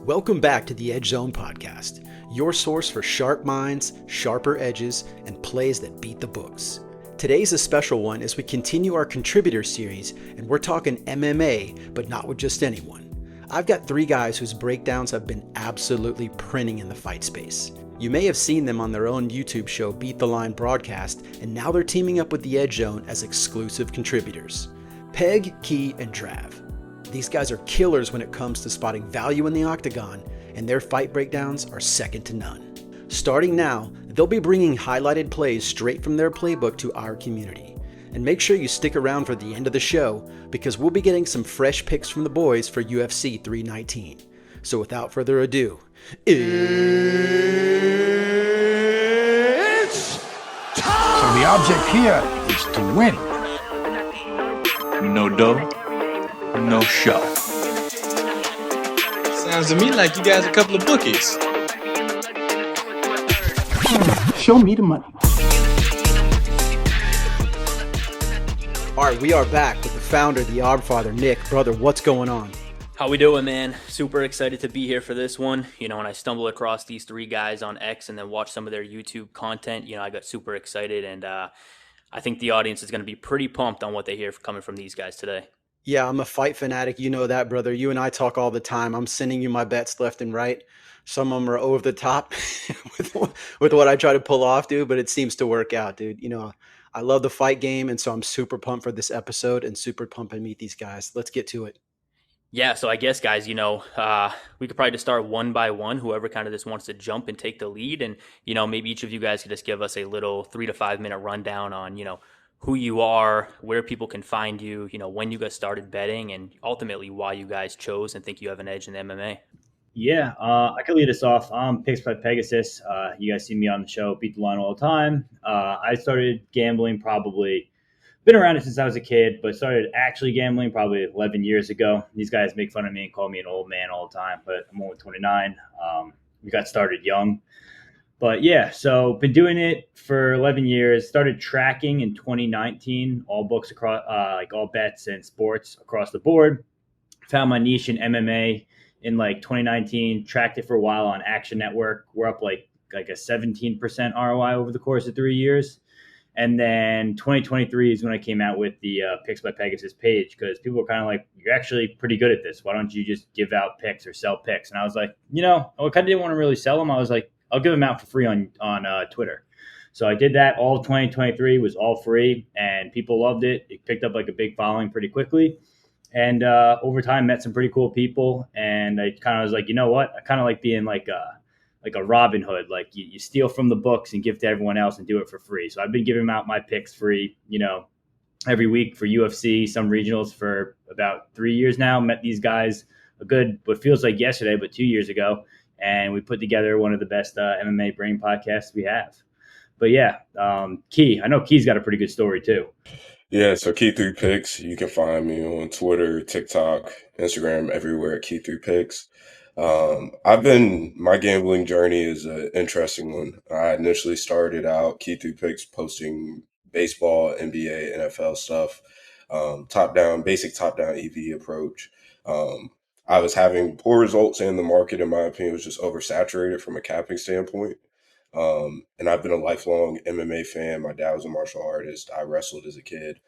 Welcome back to the Edge Zone podcast, your source for sharp minds, sharper edges, and plays that beat the books. Today's a special one as we continue our contributor series, and we're talking MMA, but not with just anyone. I've got three guys whose breakdowns have been absolutely printing in the fight space. You may have seen them on their own YouTube show, Beat the Line Broadcast, and now they're teaming up with the Edge Zone as exclusive contributors. Peg, Key, and Drav. These guys are killers when it comes to spotting value in the octagon, and their fight breakdowns are second to none. Starting now, they'll be bringing highlighted plays straight from their playbook to our community. And make sure you stick around for the end of the show, because we'll be getting some fresh picks from the boys for UFC 319. So without further ado, it's time! So the object here is to win. No dough, no show. Sounds to me like you guys are a couple of bookies. Show me the money. all right, we are back with the founder, the Oddfather, Nick. Brother, what's going on? How we doing, man? Super excited to be here for this one. You know, when I stumbled across these three guys on X and then watched some of their YouTube content, you know, I got super excited, and I think the audience is going to be pretty pumped on what they hear coming from these guys today. Yeah, I'm a fight fanatic. You know that, brother. You and I talk all the time. I'm sending you my bets left and right. Some of them are over the top with what I try to pull off, dude, but it seems to work out, dude. You know, I love the fight game, and so I'm super pumped for this episode and super pumped to meet these guys. Let's get to it. Yeah, so I guess, guys, you know, we could probably just start one by one, whoever kind of just wants to jump and take the lead. And, you know, maybe each of you guys could just give us a little 3 to 5 minute rundown on, you know, who you are, where people can find you, you know, when you guys started betting, and ultimately why you guys chose and think you have an edge in MMA. Yeah, I could lead us off. I'm Picks by Pegasus. You guys see me on the show, Beat the Line all the time. I started gambling been around it since I was a kid, but started actually gambling probably 11 years ago. These guys make fun of me and call me an old man all the time, but I'm only 29. We got started young. But yeah, so been doing it for 11 years. Started tracking in 2019, all books across, like all bets and sports across the board. Found my niche in MMA in like 2019. Tracked it for a while on Action Network. We're up like a 17% ROI over the course of 3 years. And then 2023 is when I came out with the Picks by Pegasus page, because people were kind of like, you're actually pretty good at this. Why don't you just give out picks or sell picks? And I was like, you know, I kind of didn't want to really sell them. I was like, I'll give them out for free on Twitter. So I did that. All of 2023 was all free, and people loved it. It picked up like a big following pretty quickly. And over time, met some pretty cool people. And I kind of was like, you know what? I kind of like being like a Robin Hood. Like you steal from the books and give to everyone else and do it for free. So I've been giving out my picks free, you know, every week for UFC, some regionals for about 3 years now. Met these guys what feels like yesterday, but 2 years ago. And we put together one of the best MMA brain podcasts we have. But yeah, Key. I know Key's got a pretty good story too. Yeah, so Key3Picks. You can find me on Twitter, TikTok, Instagram, everywhere at Key3Picks. My gambling journey is an interesting one. I initially started out Key3Picks posting baseball, NBA, NFL stuff, basic top-down EV approach. I was having poor results, and the market, in my opinion, was just oversaturated from a capping standpoint. And I've been a lifelong MMA fan. My dad was a martial artist. I wrestled as a kid,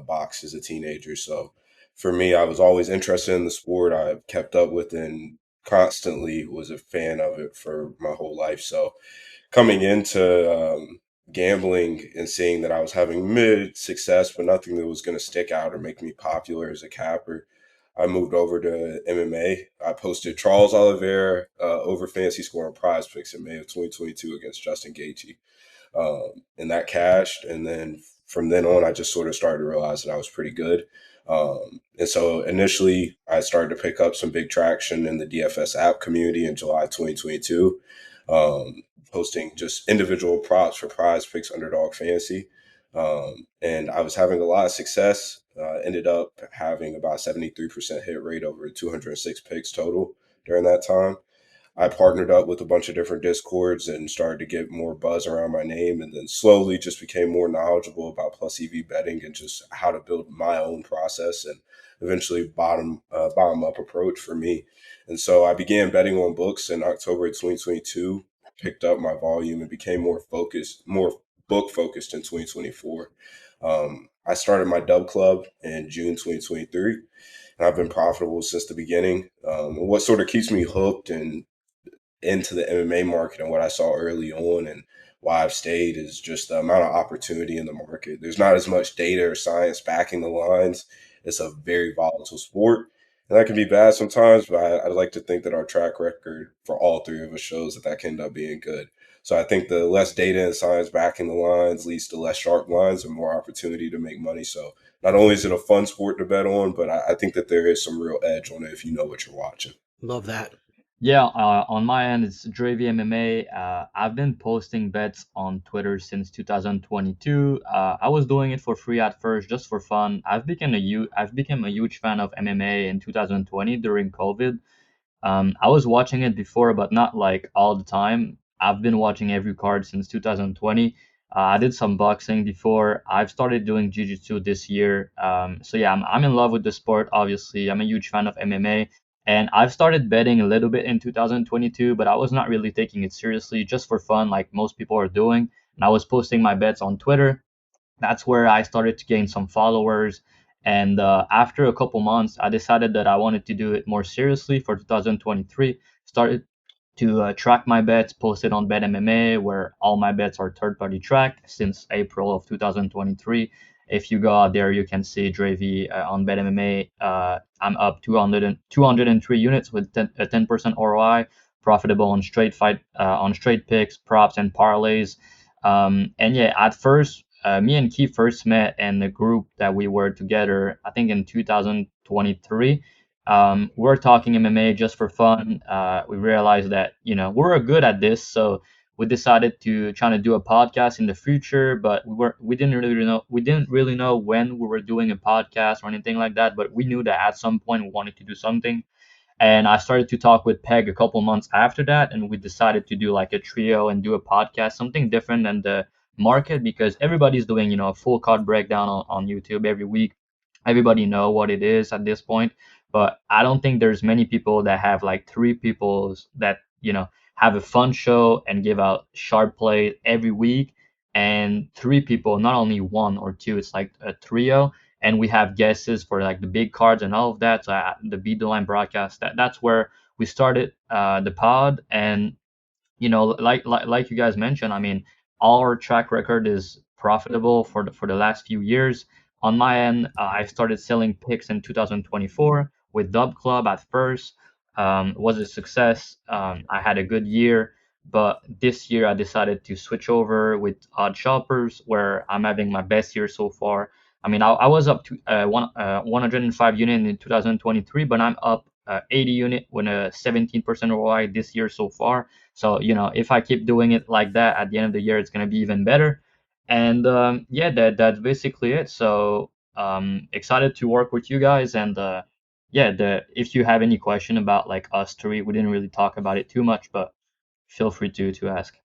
boxed as a teenager. So for me, I was always interested in the sport. I've kept up with and constantly was a fan of it for my whole life. So coming into gambling and seeing that I was having mid success, but nothing that was going to stick out or make me popular as a capper, I moved over to MMA. I posted Charles Oliveira over fantasy score on Prize Picks in May of 2022 against Justin Gaethje. And that cashed. And then from then on, I just sort of started to realize that I was pretty good. And so initially, I started to pick up some big traction in the DFS app community in July 2022, posting just individual props for Prize Picks Underdog Fantasy. And I was having a lot of success. Ended up having about 73% hit rate over 206 picks total during that time. I partnered up with a bunch of different Discords and started to get more buzz around my name, and then slowly just became more knowledgeable about plus EV betting and just how to build my own process and eventually bottom up approach for me. And so I began betting on books in October of 2022, picked up my volume and became more book focused in 2024. I started my dub club in June 2023, and I've been profitable since the beginning. And what sort of keeps me hooked and into the MMA market and what I saw early on and why I've stayed is just the amount of opportunity in the market. There's not as much data or science backing the lines. It's a very volatile sport. And that can be bad sometimes, but I like to think that our track record for all three of us shows that that can end up being good. So I think the less data and science backing the lines leads to less sharp lines and more opportunity to make money. So not only is it a fun sport to bet on, but I think that there is some real edge on it if you know what you're watching. Love that. Yeah, on my end, it's DravhyMMA. I've been posting bets on Twitter since 2022. I was doing it for free at first, just for fun. I've become a huge fan of MMA in 2020 during COVID. I was watching it before, but not like all the time. I've been watching every card since 2020. I did some boxing before. I've started doing jiu-jitsu this year. So yeah, I'm in love with the sport. Obviously, I'm a huge fan of MMA. And I've started betting a little bit in 2022, but I was not really taking it seriously, just for fun, like most people are doing. And I was posting my bets on Twitter. That's where I started to gain some followers. And after a couple months, I decided that I wanted to do it more seriously for 2023. Started to track my bets, posted on BetMMA, where all my bets are third-party tracked since April of 2023. If you go out there, you can see Dravy on BetMMA. I'm up 203 units with a 10% ROI, profitable on on straight picks, props, and parlays. And yeah, at first, me and Keith first met in the group that we were together, I think in 2023. We were talking MMA just for fun. We realized that, we were good at this. So we decided to try to do a podcast in the future, but we didn't really know when we were doing a podcast or anything like that. But we knew that at some point we wanted to do something. And I started to talk with Peg a couple months after that, and we decided to do like a trio and do a podcast, something different than the market, because everybody's doing, a full card breakdown on YouTube every week. Everybody know what it is at this point, but I don't think there's many people that have like three people that, have a fun show and give out sharp play every week, and three people, not only one or two, it's like a trio, and we have guesses for like the big cards and all of that. So the Beat the Line broadcast, that's where we started the pod. And like you guys mentioned, I mean, our track record is profitable for the last few years. On my end, I started selling picks in 2024 with Dub Club at first. Was a success. I had a good year, but this year I decided to switch over with Odd Shoppers, where I'm having my best year so far. I mean, I was up to 105 unit in 2023, but I'm up 80 unit with a 17% ROI this year so far. So, if I keep doing it like that at the end of the year, it's going to be even better. And yeah, that's basically it. So excited to work with you guys. And yeah, if you have any question about like us three, we didn't really talk about it too much, but feel free to ask.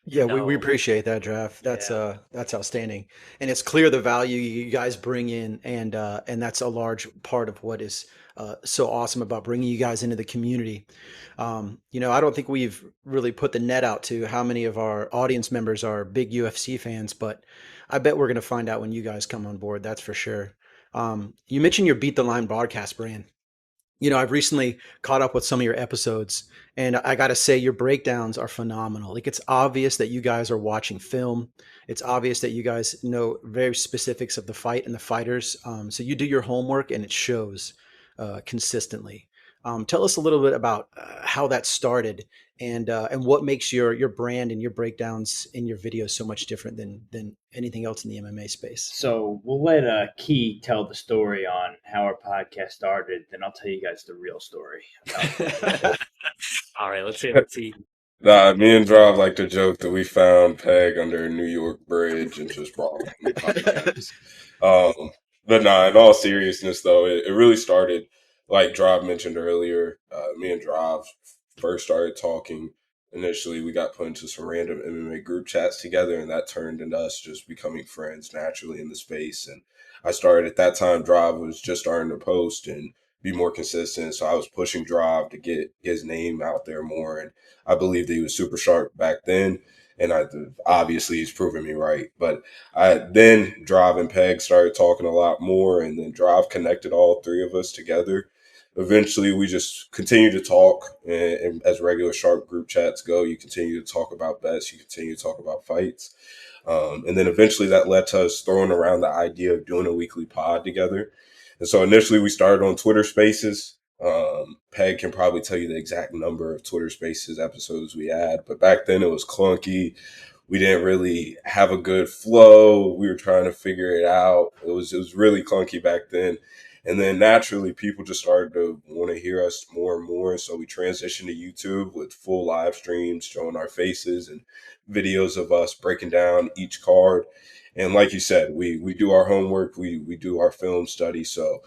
Yeah, we No. appreciate that, Draft. That's outstanding. And it's clear the value you guys bring in, and that's a large part of what is so awesome about bringing you guys into the community. I don't think we've really put the net out to how many of our audience members are big UFC fans, but I bet we're going to find out when you guys come on board. That's for sure. You mentioned your Beat the Line broadcast brand. I've recently caught up with some of your episodes, and I got to say, your breakdowns are phenomenal. Like, it's obvious that you guys are watching film. It's obvious that you guys know very specifics of the fight and the fighters. So you do your homework, and it shows consistently. Tell us a little bit about how that started, and what makes your brand and your breakdowns in your videos so much different than anything else in the MMA space. So we'll let Key tell the story on how our podcast started. Then I'll tell you guys the real story. All right, let's see. Nah, me and Drav like to joke that we found Peg under a New York bridge and just brought him on the podcast. But nah, in all seriousness, though, it really started, like Drav mentioned earlier, me and Drav first started talking, initially we got put into some random MMA group chats together, and that turned into us just becoming friends naturally in the space. And I started at that time, Drive was just starting to post and be more consistent. So I was pushing Drive to get his name out there more. And I believe that he was super sharp back then. And obviously he's proven me right. But then Drive and Peg started talking a lot more, and then Drive connected all three of us together. Eventually, we just continue to talk, and as regular sharp group chats go, you continue to talk about bets, you continue to talk about fights. And then eventually that led to us throwing around the idea of doing a weekly pod together. And so initially we started on Twitter Spaces. Peg can probably tell you the exact number of Twitter Spaces episodes we had, but back then it was clunky. We didn't really have a good flow. We were trying to figure it out. It was really clunky back then. And then naturally people just started to want to hear us more and more. So we transitioned to YouTube with full live streams showing our faces and videos of us breaking down each card. And like you said, we do our homework, we do our film study. So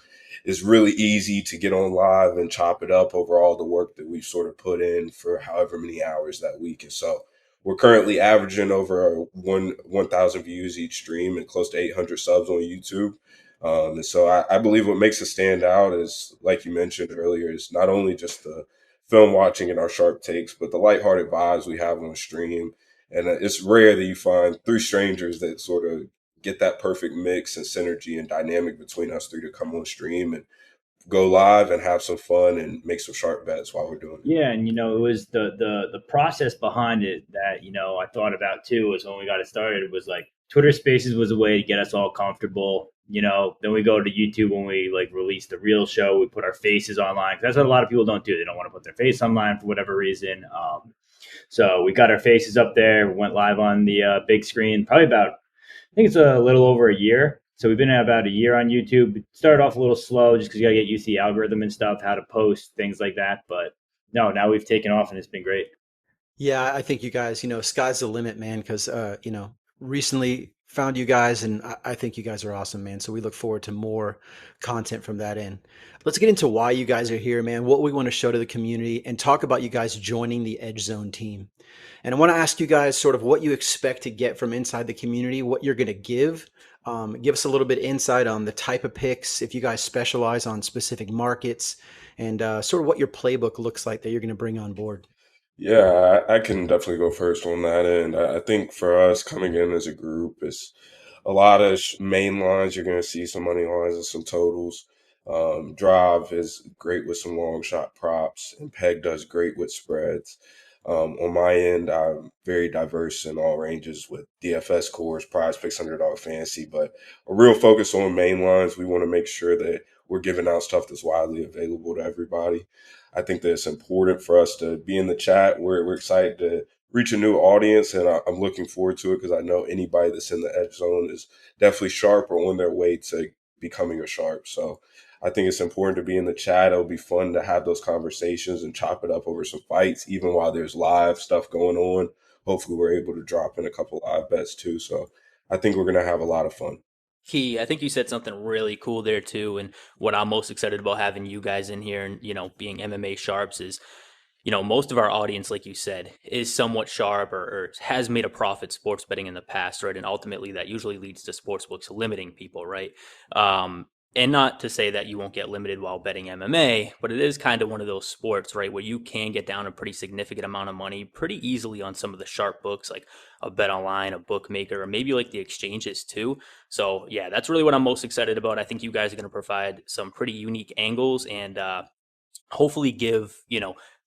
it's really easy to get on live and chop it up over all the work that we've sort of put in for however many hours that week. And so we're currently averaging over 1,000 views each stream and close to 800 subs on YouTube. And so I believe what makes us stand out is, like you mentioned earlier, is not only just the film watching and our sharp takes, but the lighthearted vibes we have on the stream. And it's rare that you find three strangers that sort of get that perfect mix and synergy and dynamic between us three to come on stream and go live and have some fun and make some sharp bets while we're doing it. Yeah, and it was the process behind it that I thought about too. Was when we got it started, it was like Twitter Spaces was a way to get us all comfortable. Then we go to YouTube when we release the real show. We put our faces online. That's what a lot of people don't do. They don't want to put their face online for whatever reason. So we got our faces up there. We went live on the big screen. Probably about, I think it's a little over a year. So we've been at about a year on YouTube. It started off a little slow just because you got to get used to the algorithm and stuff, how to post, things like that. But no, now we've taken off and it's been great. Yeah, I think you guys, sky's the limit, man, because, recently found you guys, and I think you guys are awesome, man. So we look forward to more content from that end. Let's get into why you guys are here, man, what we want to show to the community, and talk about you guys joining the Edge Zone team. And I want to ask you guys sort of what you expect to get from inside the community, what you're going to give. Give us a little bit of insight on the type of picks, if you guys specialize on specific markets, and sort of what your playbook looks like that you're going to bring on board. Yeah, I can definitely go first on that end. I think for us coming in as a group, it's a lot of main lines. You're going to see some money lines and some totals. Drive is great with some long shot props, and Peg does great with spreads. On my end, I'm very diverse in all ranges with DFS cores, prize picks, underdog fantasy, but a real focus on main lines. We want to make sure that we're giving out stuff that's widely available to everybody. I think that it's important for us to be in the chat. We're excited to reach a new audience, and I'm looking forward to it because I know anybody that's in the Edge Zone is definitely sharp or on their way to becoming a sharp. So I think it's important to be in the chat. It'll be fun to have those conversations and chop it up over some fights, even while there's live stuff going on. Hopefully we're able to drop in a couple live bets too. So I think we're going to have a lot of fun. I think you said something really cool there too. And what I'm most excited about having you guys in here and, being MMA sharps is, most of our audience, like you said, is somewhat sharp or has made a profit sports betting in the past, right? And ultimately that usually leads to sportsbooks limiting people, right? And not to say that you won't get limited while betting MMA, but it is kind of one of those sports, right, where you can get down a pretty significant amount of money pretty easily on some of the sharp books, like a Bet Online, a bookmaker, or maybe like the exchanges too. So yeah, that's really what I'm most excited about. I think you guys are going to provide some pretty unique angles and hopefully give,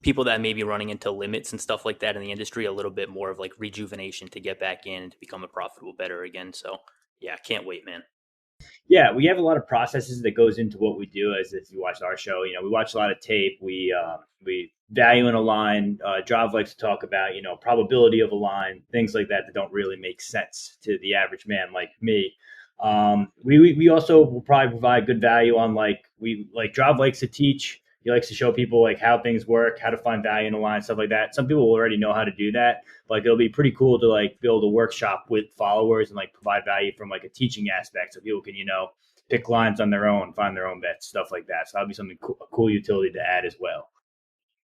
people that may be running into limits and stuff like that in the industry a little bit more of like rejuvenation to get back in and to become a profitable bettor again. So yeah, can't wait, man. Yeah, we have a lot of processes that goes into what we do. As if you watch our show, we watch a lot of tape. We value in a line. Drav likes to talk about probability of a line, things like that don't really make sense to the average man like me. We also will probably provide good value on Drav likes to teach. He likes to show people how things work, how to find value in a line, stuff like that. Some people already know how to do that. But it'll be pretty cool to build a workshop with followers and provide value from a teaching aspect so people can, pick lines on their own, find their own bets, stuff like that. So that'll be something cool utility to add as well.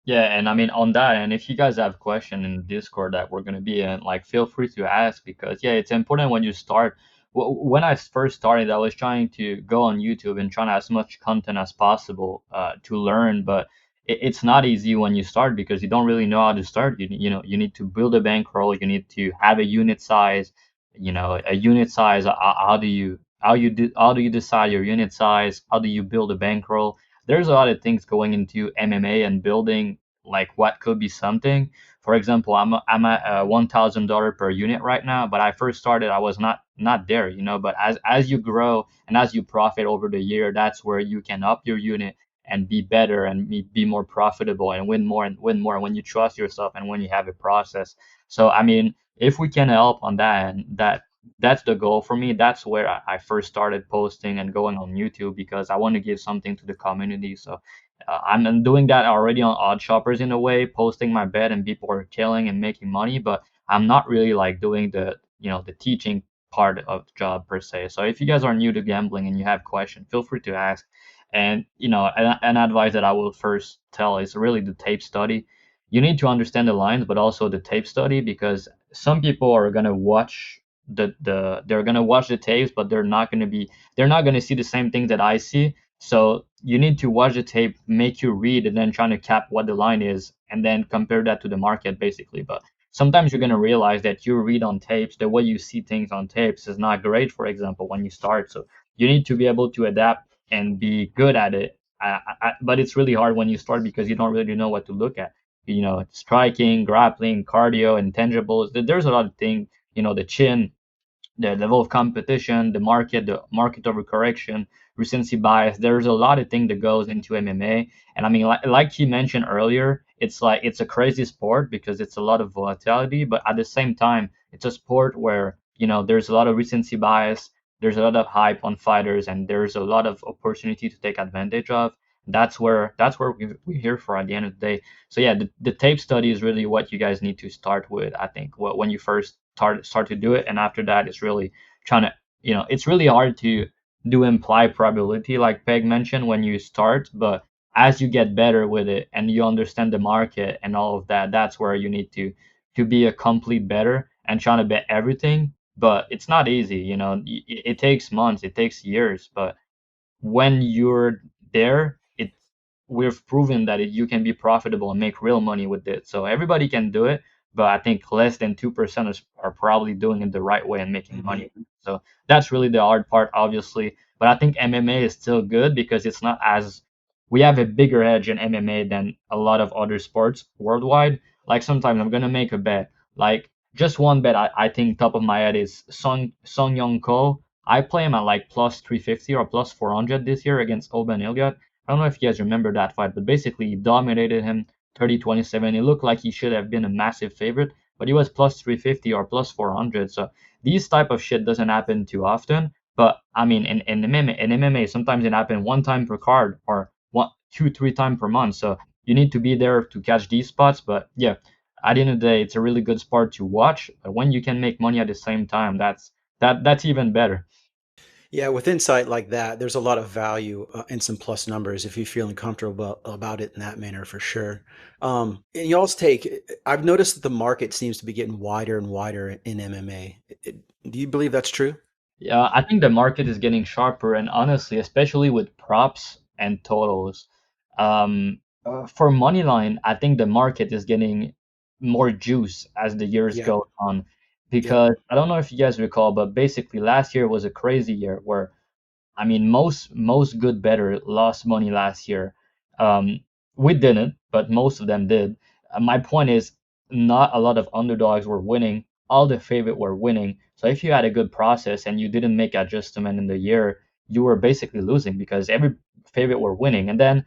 Yeah, and I mean on that, and if you guys have question in the Discord that we're gonna be in, like feel free to ask because yeah, it's important when you start. When I first started, I was trying to go on YouTube and trying to as much content as possible to learn, but it's not easy when you start because you don't really know how to start. You need to build a bankroll, you need to have a unit size, a unit size. How do you decide your unit size? How do you build a bankroll? There's a lot of things going into MMA and building like what could be something. For example, I'm at $1,000 per unit right now, but I first started, I was not there, But as you grow and as you profit over the year, that's where you can up your unit and be better and be more profitable and win more when you trust yourself and when you have a process. So I mean, if we can help on that, and that's the goal for me. That's where I first started posting and going on YouTube because I want to give something to the community. So I'm doing that already on Odd Shoppers in a way, posting my bet and people are killing and making money, but I'm not really like doing the teaching part of the job per se. So if you guys are new to gambling and you have questions, feel free to ask. And an advice that I will first tell is really the tape study. You need to understand the lines, but also the tape study because some people are gonna watch they're gonna watch the tapes, but they're not gonna see the same things that I see. So you need to watch the tape, make you read, and then trying to cap what the line is, and then compare that to the market basically. But sometimes you're gonna realize that you read on tapes, the way you see things on tapes is not great. For example, when you start, so you need to be able to adapt and be good at it. But it's really hard when you start because you don't really know what to look at. Striking, grappling, cardio, intangibles. There's a lot of things. The chin, the level of competition, the market overcorrection, recency bias. There's a lot of things that goes into MMA, and I mean, like he mentioned earlier, it's a crazy sport because it's a lot of volatility, but at the same time, it's a sport where there's a lot of recency bias, there's a lot of hype on fighters, and there's a lot of opportunity to take advantage of. That's where we're here for at the end of the day. So yeah, the tape study is really what you guys need to start with. I think when you first start to do it, and after that, it's really trying to it's really hard to do implied probability like Peg mentioned when you start, but as you get better with it and you understand the market and all of that, that's where you need to be a complete better and trying to bet everything. But it's not easy, it takes months, it takes years, but when you're there, we've proven that you can be profitable and make real money with it. So everybody can do it, but I think less than 2% are probably doing it the right way and making money. So that's really the hard part, obviously. But I think MMA is still good because it's not as we have a bigger edge in MMA than a lot of other sports worldwide. Like sometimes I'm gonna make a bet, like just one bet I think top of my head is Song Young Ko. I play him at like plus 350 or plus 400 this year against Oban Ilgat. I don't know if you guys remember that fight, but basically he dominated him 30-27. It looked like he should have been a massive favorite, but he was plus 350 or plus 400. So these type of shit doesn't happen too often. But I mean, in MMA, sometimes it happens one time per card or one, two, three times per month. So you need to be there to catch these spots. But yeah, at the end of the day, it's a really good sport to watch. But when you can make money at the same time, that's even better. Yeah, with insight like that, there's a lot of value in some plus numbers if you're feeling comfortable about it in that manner for sure. In y'all's take, I've noticed that the market seems to be getting wider and wider in MMA. Do you believe that's true? Yeah, I think the market is getting sharper, and honestly, especially with props and totals. For money line, I think the market is getting more juice as the years Yeah. go on, Yep. because I don't know if you guys recall, but basically last year was a crazy year where I mean, most good better lost money last year. Um, we didn't, but most of them did. My point is, not a lot of underdogs were winning. All the favorite were winning. So if you had a good process and you didn't make adjustment in the year, you were basically losing because every favorite were winning. And then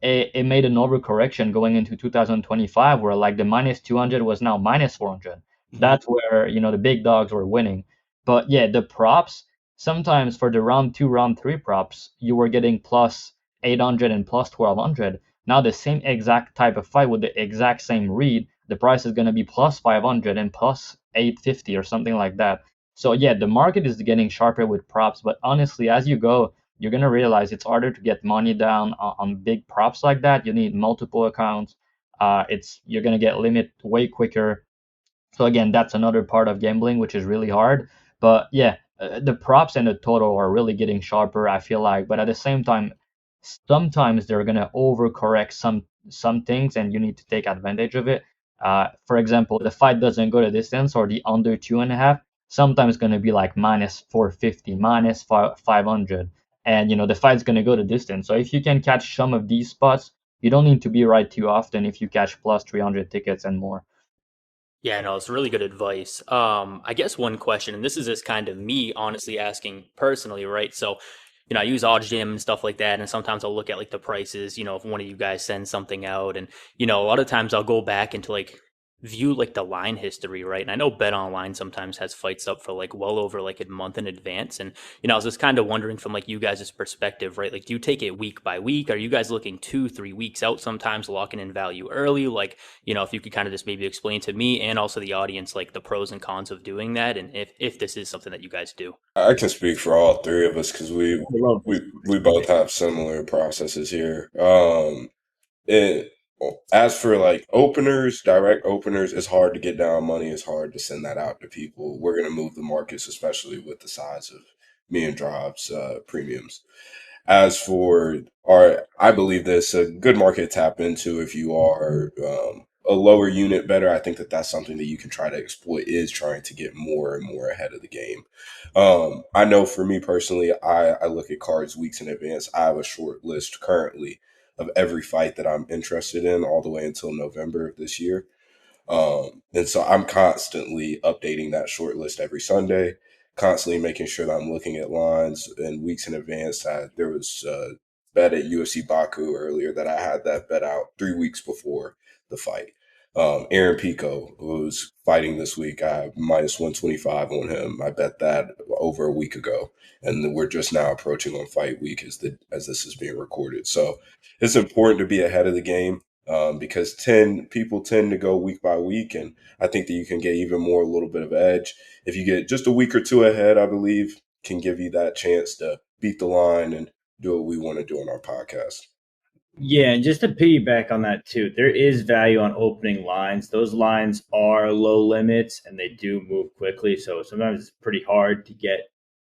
it made an overcorrection going into 2025 where like the minus 200 was now minus 400. Mhm. That's where the big dogs were winning. But yeah, the props sometimes for the round 2 round 3 props you were getting plus 800 and plus 1200. Now the same exact type of fight with the exact same read, the price is going to be plus 500 and plus 850 or something like that. So yeah, the market is getting sharper with props, but honestly as you go, you're gonna realize it's harder to get money down on big props like that. You need multiple accounts. you're gonna get limit way quicker. So again, that's another part of gambling, which is really hard. But yeah, the props and the total are really getting sharper, I feel like. But at the same time, sometimes they're gonna overcorrect some things, and you need to take advantage of it. For example, the fight doesn't go the distance or the under 2.5. Sometimes gonna be like minus 450, minus 500, and the fight's gonna go the distance. So if you can catch some of these spots, you don't need to be right too often if you catch plus 300 tickets and more. Yeah, no, it's really good advice. I guess one question, and this is just kind of me honestly asking personally, right? So, I use OddsJam and stuff like that, and sometimes I'll look at like the prices, if one of you guys sends something out, and a lot of times I'll go back into like view like the line history, right? And I know Bet Online sometimes has fights up for like well over like a month in advance. And, I was just kind of wondering from like you guys' perspective, right? Like, do you take it week by week? Are you guys looking 2-3 weeks out sometimes, locking in value early? Like, if you could kind of just maybe explain to me and also the audience, like the pros and cons of doing that. And if this is something that you guys do. I can speak for all three of us because we I love this. we both have similar processes here. It as for like openers, direct openers, it's hard to get down money. It's hard to send that out to people. We're gonna move the markets, especially with the size of me and Drav's premiums. As for I believe this a good market to tap into if you are a lower unit better. I think that that's something that you can try to exploit, is trying to get more and more ahead of the game. I know for me personally, I look at cards weeks in advance. I have a short list currently of every fight that I'm interested in all the way until November of this year. And so I'm constantly updating that short list every Sunday, constantly making sure that I'm looking at lines and weeks in advance. There was a bet at UFC Baku earlier that I had that bet out 3 weeks before the fight. Aaron Pico, who's fighting this week, I have minus 125 on him. I bet that over a week ago, and we're just now approaching on fight week as this is being recorded. So it's important to be ahead of the game, because people tend to go week by week, and I think that you can get even more, a little bit of edge if you get just a week or two ahead. I believe can give you that chance to beat the line and do what we want to do on our podcast. Yeah, and just to piggyback on that too, there is value on opening lines. Those lines are low limits and they do move quickly. So sometimes it's pretty hard to get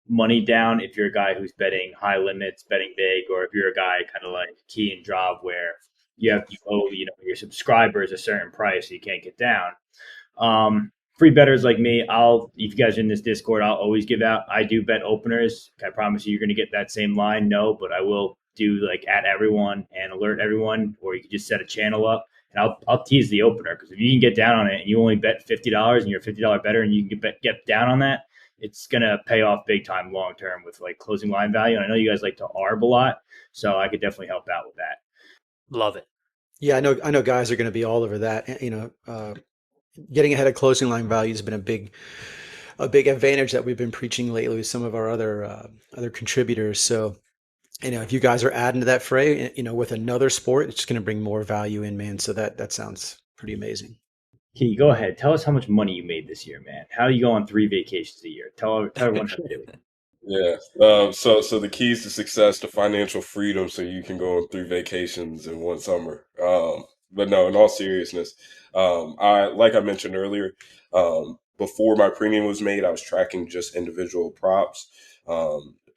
money down if you're a guy who's betting high limits, betting big, or if you're a guy kind of like Key and Drav where you owe your subscribers a certain price so you can't get down. Free bettors like me, if you guys are in this Discord, I'll always give out. I do bet openers. I promise you're going to get that same line. No, but I will do like at everyone and alert everyone, or you can just set a channel up and I'll tease the opener, because if you can get down on it and you only bet $50 and you're a $50 better and you can get down on that, it's gonna pay off big time long term with like closing line value. And I know you guys like to arb a lot, so I could definitely help out with that. Love it. Yeah, I know guys are going to be all over that. Getting ahead of closing line value has been a big advantage that we've been preaching lately with some of our other contributors. So, if you guys are adding to that fray, with another sport, it's going to bring more value in, man. So that sounds pretty amazing. Key, go ahead. Tell us how much money you made this year, man. How do you go on 3 vacations a year? Tell everyone how to do it. Yeah. So the keys to success to financial freedom, so you can go on 3 vacations in one summer. But no, in all seriousness, like I mentioned earlier, before my premium was made, I was tracking just individual props,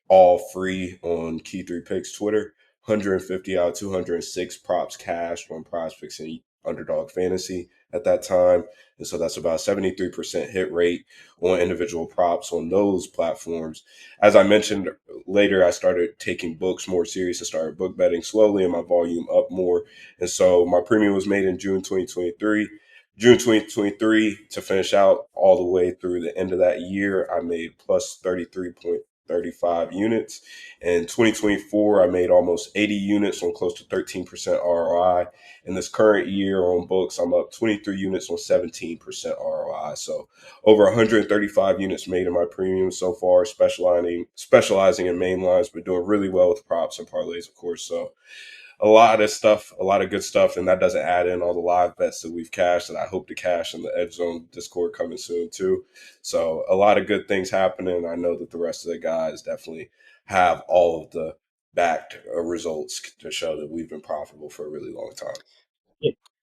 all free on Key3 Picks Twitter. 150 out of 206 props cashed on Prize Picks and Underdog Fantasy at that time. And so that's about 73% hit rate on individual props on those platforms. As I mentioned later, I started taking books more serious. I started book betting slowly and my volume up more. And so my premium was made in June 2023. June 2023 to finish out all the way through the end of that year, I made plus 33.35 units. In 2024, I made almost 80 units on close to 13% ROI. In this current year on books, I'm up 23 units on 17% ROI. So over 135 units made in my premium so far, specializing in main lines, but doing really well with props and parlays, of course. So a lot of stuff, a lot of good stuff, and that doesn't add in all the live bets that we've cashed that I hope to cash in the Edge Zone Discord coming soon too. So a lot of good things happening. I know that the rest of the guys definitely have all of the backed results to show that we've been profitable for a really long time.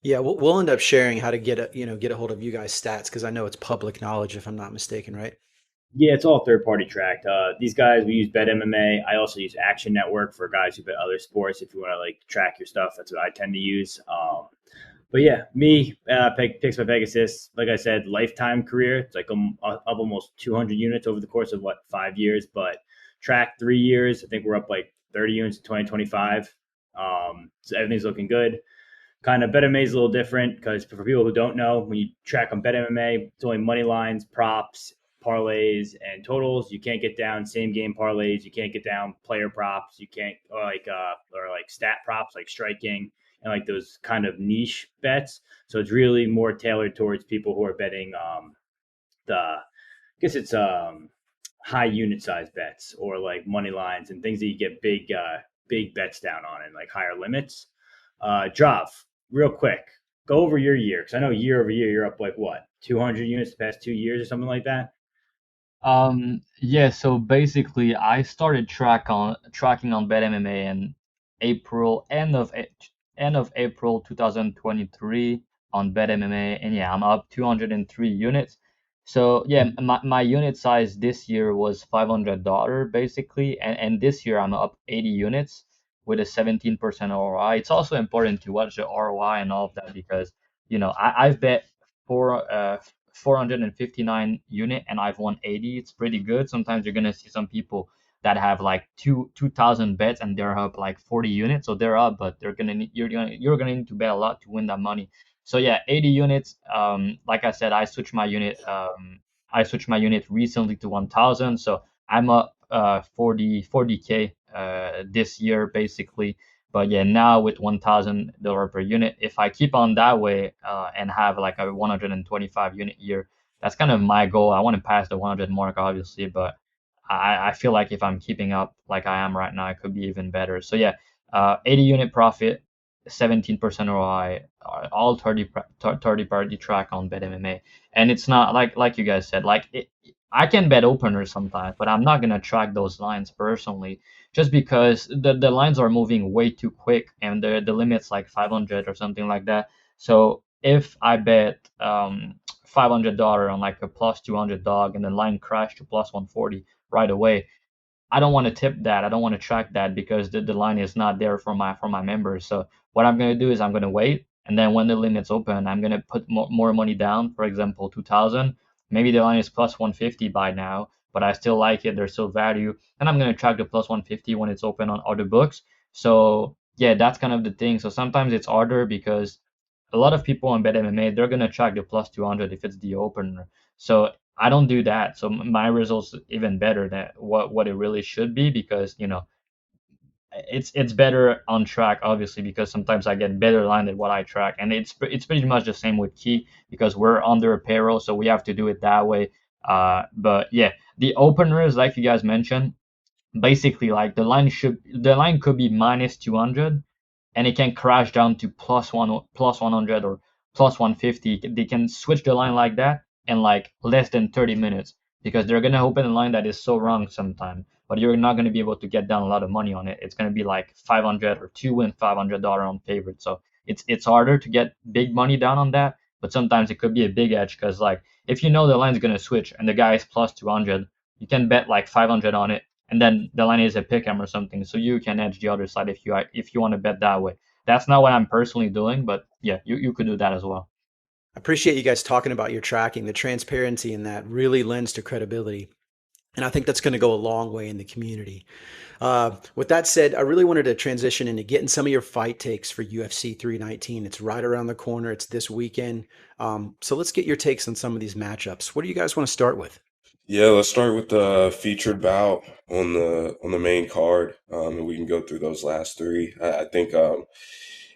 Yeah, we'll end up sharing how to get a hold of you guys' stats because I know it's public knowledge if I'm not mistaken, right? Yeah, it's all third party tracked. These guys, we use BetMMA. I also use Action Network for guys who bet other sports. If you want to like track your stuff, that's what I tend to use. But yeah, me, Picks by Pegasus, like I said, lifetime career. It's like up almost 200 units over the course of 5 years, but track 3 years. I think we're up like 30 units in 2025. So everything's looking good. Kind of BetMMA is a little different because for people who don't know, when you track on BetMMA, it's only money lines, props, parlays, and totals. You can't get down same game parlays. You can't get down player props. You can't or like stat props like striking and like those kind of niche bets. So it's really more tailored towards people who are betting the I guess it's high unit size bets or like money lines and things that you get big bets down on and like higher limits. Drav, real quick, go over your year because I know year over year you're up like what 200 units the past 2 years or something like that. Yeah, so basically I started tracking on BetMMA in April, end of April 2023 on BetMMA, and yeah, I'm up 203 units. So yeah, my unit size this year was $500 basically, and this year I'm up 80 units with a 17% ROI. It's also important to watch the ROI and all of that because I've bet for 459 unit and I've won 80. It's pretty good. Sometimes you're gonna see some people that have like 2,000 bets and they're up like 40 units, so they're up, but you're gonna need to bet a lot to win that money. So yeah, 80 units. Like I said, I switched my unit recently to 1,000, so I'm up 40k this year basically. But yeah, now with $1,000 per unit, if I keep on that way and have like a 125 unit year, that's kind of my goal. I want to pass the 100 mark, obviously, but I feel like if I'm keeping up like I am right now, it could be even better. So yeah, 80 unit profit, 17% ROI, all 30 party track on BetMMA, and it's not like you guys said, I can bet openers sometimes, but I'm not gonna track those lines personally just because the lines are moving way too quick and the limit's like 500 or something like that. So if I bet $500 on like a plus 200 dog and the line crashed to plus 140 right away, I don't want to tip that. I don't want to track that because the line is not there for my members. So what I'm gonna do is I'm gonna wait, and then when the limit's open, I'm gonna put more money down. For example, 2,000. Maybe the line is plus 150 by now, but I still like it. There's still value, and I'm gonna track the plus 150 when it's open on other books. So yeah, that's kind of the thing. So sometimes it's harder because a lot of people on BetMMA they're gonna track the plus 200 if it's the opener. So I don't do that. So my results even better than what it really should be because it's better on track obviously because sometimes I get better line than what I track, and it's pretty much the same with key because we're under a payroll, so we have to do it that way. But yeah, the openers like you guys mentioned, basically like the line could be minus 200 and it can crash down to plus 100 or plus 150. They can switch the line like that in like less than 30 minutes because they're going to open a line that is so wrong sometime, but you're not going to be able to get down a lot of money on it. It's going to be like 500 or two win $500 on favorite. So it's harder to get big money down on that, but sometimes it could be a big edge because like if you know the line's going to switch and the guy is plus 200, you can bet like 500 on it, and then the line is a pick 'em or something, so you can edge the other side if you want to bet that way. That's not what I'm personally doing, but yeah, you could do that as well. I appreciate you guys talking about your tracking. The transparency in that really lends to credibility. And I think that's going to go a long way in the community. With that said, I really wanted to transition into getting some of your fight takes for UFC 319. It's right around the corner. It's this weekend. So let's get your takes on some of these matchups. What do you guys want to start with? Yeah, let's start with the featured bout on the main card, and we can go through those last three. I think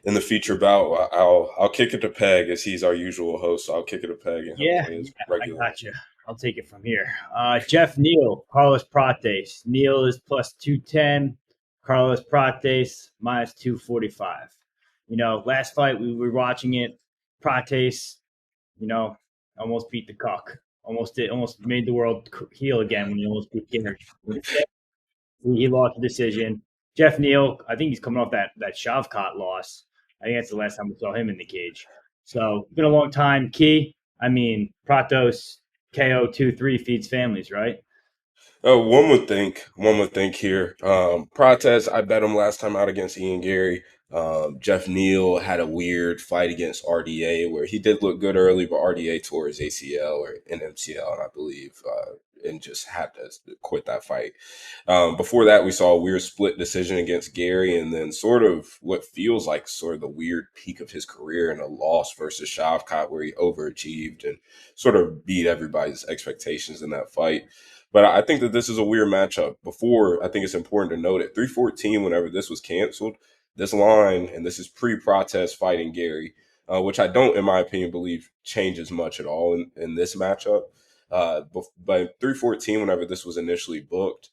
in the feature bout, I'll kick it to Peg as he's our usual host. So I'll kick it to Peg and he'll Yeah, play his I regular. got you. I'll take it from here. Jeff Neal, Carlos Prates. Neal is plus 210. Carlos Prates minus 245. Last fight we were watching it. Prates, almost beat the cock. Almost made the world heel again when he almost beat Ginner. He lost the decision. Jeff Neal, I think he's coming off that Shavkat loss. I think that's the last time we saw him in the cage. So it's been a long time. Key, I mean, Pratos KO 2-3 feeds families, right? Oh, one would think here. Protest, I bet him last time out against Ian Gary. Jeff Neal had a weird fight against RDA where he did look good early, but RDA tore his ACL or an MCL, I believe, and just had to quit that fight. Before that, we saw a weird split decision against Gary, and then sort of what feels like sort of the weird peak of his career in a loss versus Shavkat where he overachieved and sort of beat everybody's expectations in that fight. But I think that this is a weird matchup. Before, I think it's important to note at 314, whenever this was canceled, this line, and this is pre-protest fighting Gary, which I don't, in my opinion, believe changes much at all in this matchup. But 314, whenever this was initially booked,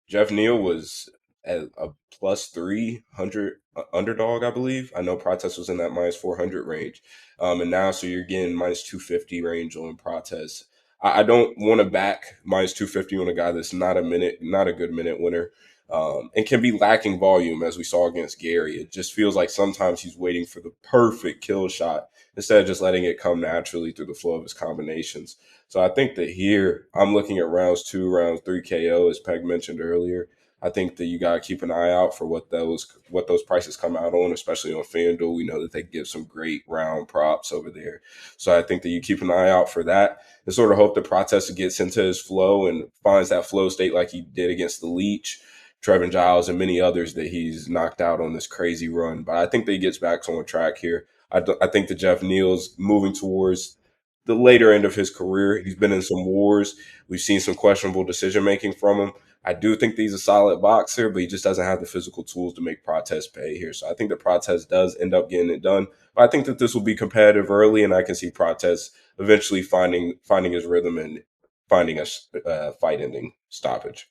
Jeff Neal was at a plus 300 underdog, I believe. I know Protest was in that minus 400 range. And now, so you're getting minus 250 range on Protest. I don't want to back minus 250 on a guy that's not a good minute winner, and can be lacking volume as we saw against Gary. It just feels like sometimes he's waiting for the perfect kill shot instead of just letting it come naturally through the flow of his combinations. So I think that here I'm looking at rounds 2, round 3 KO, as Peg mentioned earlier. I think that you got to keep an eye out for what those prices come out on, especially on FanDuel. We know that they give some great round props over there. So I think that you keep an eye out for that and sort of hope the Protester gets into his flow and finds that flow state like he did against the Leech, Trevin Giles, and many others that he's knocked out on this crazy run. But I think that he gets back on track here. I think that Jeff Neal's moving towards the later end of his career. He's been in some wars. We've seen some questionable decision-making from him. I do think that he's a solid boxer, but he just doesn't have the physical tools to make Protest pay here. So I think that Protest does end up getting it done. But I think that this will be competitive early, and I can see Protest eventually finding his rhythm and finding a fight-ending stoppage.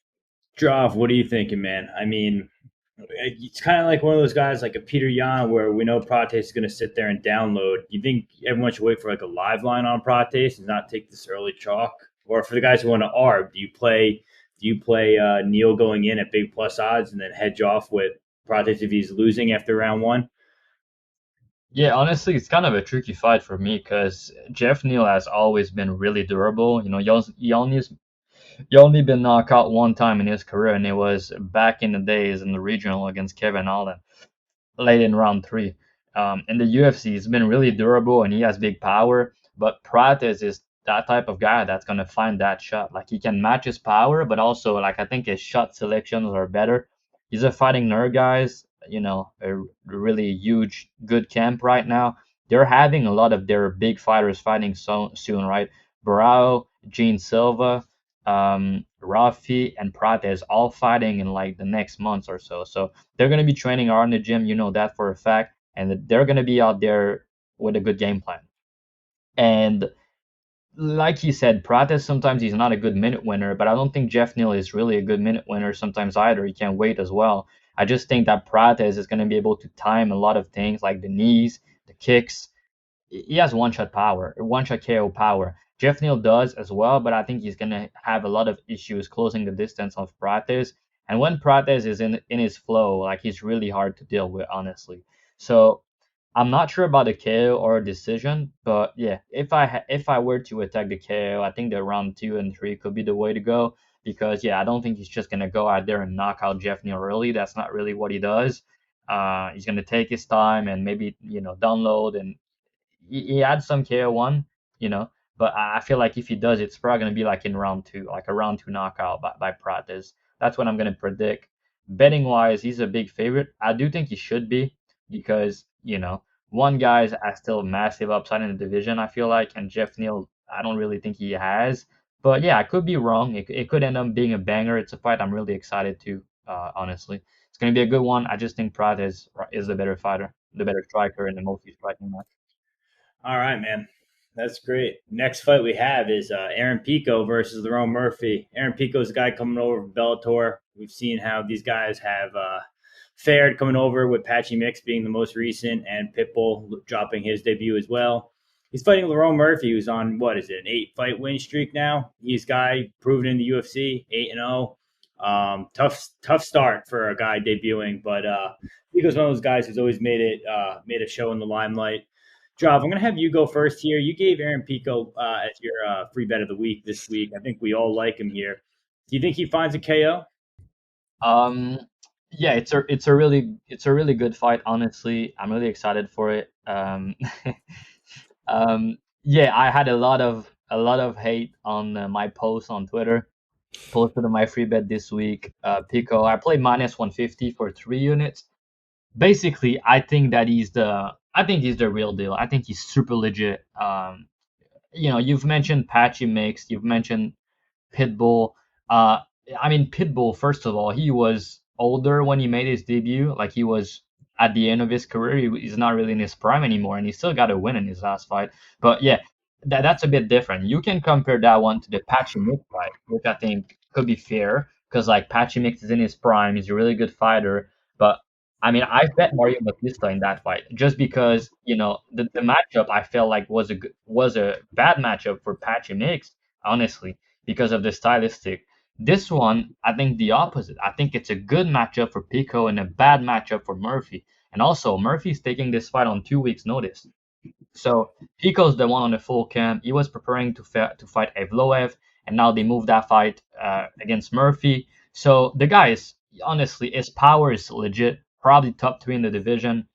Drav, what are you thinking, man? I mean, it's kind of like one of those guys like a Peter Yan where we know Protest is going to sit there and download. You think everyone should wait for like a live line on Protest and not take this early chalk? Or for the guys who want to arb, do you play Neal going in at big plus odds and then hedge off with Protest if he's losing after round 1? Yeah, honestly, it's kind of a tricky fight for me because Jeff Neal has always been really durable. You know, he only been knocked out one time in his career, and it was back in the days in the regional against Kevin Allen, late in round 3. In the UFC, he's been really durable and he has big power, but Prates is that type of guy that's gonna find that shot. Like he can match his power, but also like I think his shot selections are better. He's a fighting nerd, guys. You know, a really huge, good camp right now. They're having a lot of their big fighters fighting soon, right? Barao, Gene Silva, Rafi, and Prates all fighting in like the next months or so. So they're going to be training hard in the gym, you know that for a fact, and they're going to be out there with a good game plan. And like he said, Prates sometimes he's not a good minute winner, but I don't think Jeff Neal is really a good minute winner sometimes either. He can wait as well. I just think that Prates is going to be able to time a lot of things like the knees, the kicks. He has one-shot power, one-shot KO power. Jeff Neal does as well, but I think he's going to have a lot of issues closing the distance of Prates. And when Prates is in his flow, like he's really hard to deal with, honestly. So I'm not sure about the KO or decision, but yeah, if I were to attack the KO, I think the round 2 and 3 could be the way to go because yeah, I don't think he's just gonna go out there and knock out Jeff Neal early. That's not really what he does. He's gonna take his time and maybe download and he had some KO1, you know, but I feel like if he does, it's probably going to be like in round 2, like a round 2 knockout by Prates. That's what I'm going to predict. Betting wise, he's a big favorite. I do think he should be because, one guy has still massive upside in the division, I feel like, and Jeff Neal, I don't really think he has. But yeah, I could be wrong. It could end up being a banger. It's a fight I'm really excited to, honestly. It's going to be a good one. I just think Prates is the better fighter, the better striker, and the most striking match. All right, man. That's great. Next fight we have is Aaron Pico versus Lerone Murphy. Aaron Pico is a guy coming over from Bellator. We've seen how these guys have fared coming over with Patchy Mix being the most recent and Pitbull dropping his debut as well. He's fighting Lerone Murphy, who's on, an 8-fight win streak now. He's a guy proven in the UFC, 8-0. Tough start for a guy debuting, but Pico's one of those guys who's always made a show in the limelight. Drav, I'm gonna have you go first here. You gave Aaron Pico as your free bet of the week this week. I think we all like him here. Do you think he finds a KO? Yeah, it's a really good fight. Honestly, I'm really excited for it. Yeah, I had a lot of hate on my post on Twitter. Posted on my free bet this week. Pico, I played minus 150 for 3 units. Basically, I think he's the real deal. I think he's super legit. You've mentioned Patchy Mix, you've mentioned Pitbull. Uh, I mean, Pitbull, first of all, he was older when he made his debut. Like, he was at the end of his career. He's not really in his prime anymore, and he still got a win in his last fight. But yeah, that's a bit different. You can compare that one to the Patchy Mix fight, which I think could be fair, because like Patchy Mix is in his prime. He's a really good fighter. But I mean, I bet Mario Batista in that fight just because the matchup I felt like was a bad matchup for Patchy Mix, honestly, because of the stylistic. This one, I think the opposite. I think it's a good matchup for Pico and a bad matchup for Murphy. And also, Murphy's taking this fight on 2 weeks' notice. So Pico's the one on the full camp. He was preparing to fight Evloev, and now they moved that fight against Murphy. So the guy is, honestly, his power is legit. Probably top 3 in the division.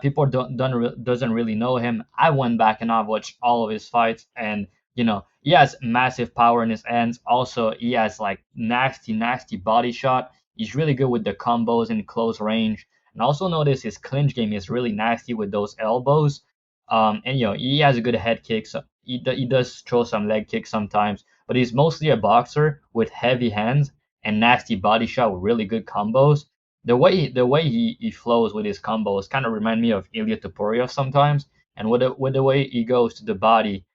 People doesn't really know him. I went back and I've watched all of his fights, and he has massive power in his hands. Also, he has like nasty body shot. He's really good with the combos in close range. And also notice his clinch game is really nasty with those elbows. And he has a good head kick. So he does throw some leg kicks sometimes, but he's mostly a boxer with heavy hands and nasty body shot with really good combos. The way he flows with his combos kind of remind me of Ilya Topuria sometimes, and with the way he goes to the body,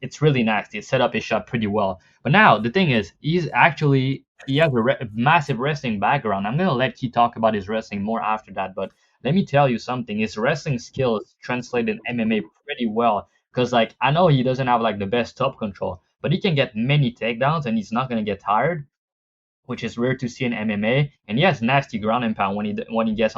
it's really nasty. It set up his shot pretty well. But now the thing is, he has a massive wrestling background. I'm gonna let you talk about his wrestling more after that, but let me tell you something. His wrestling skills translate in MMA pretty well. Cause like I know he doesn't have like the best top control, but he can get many takedowns and he's not gonna get tired, which is rare to see in MMA. And he has nasty ground and pound when he gets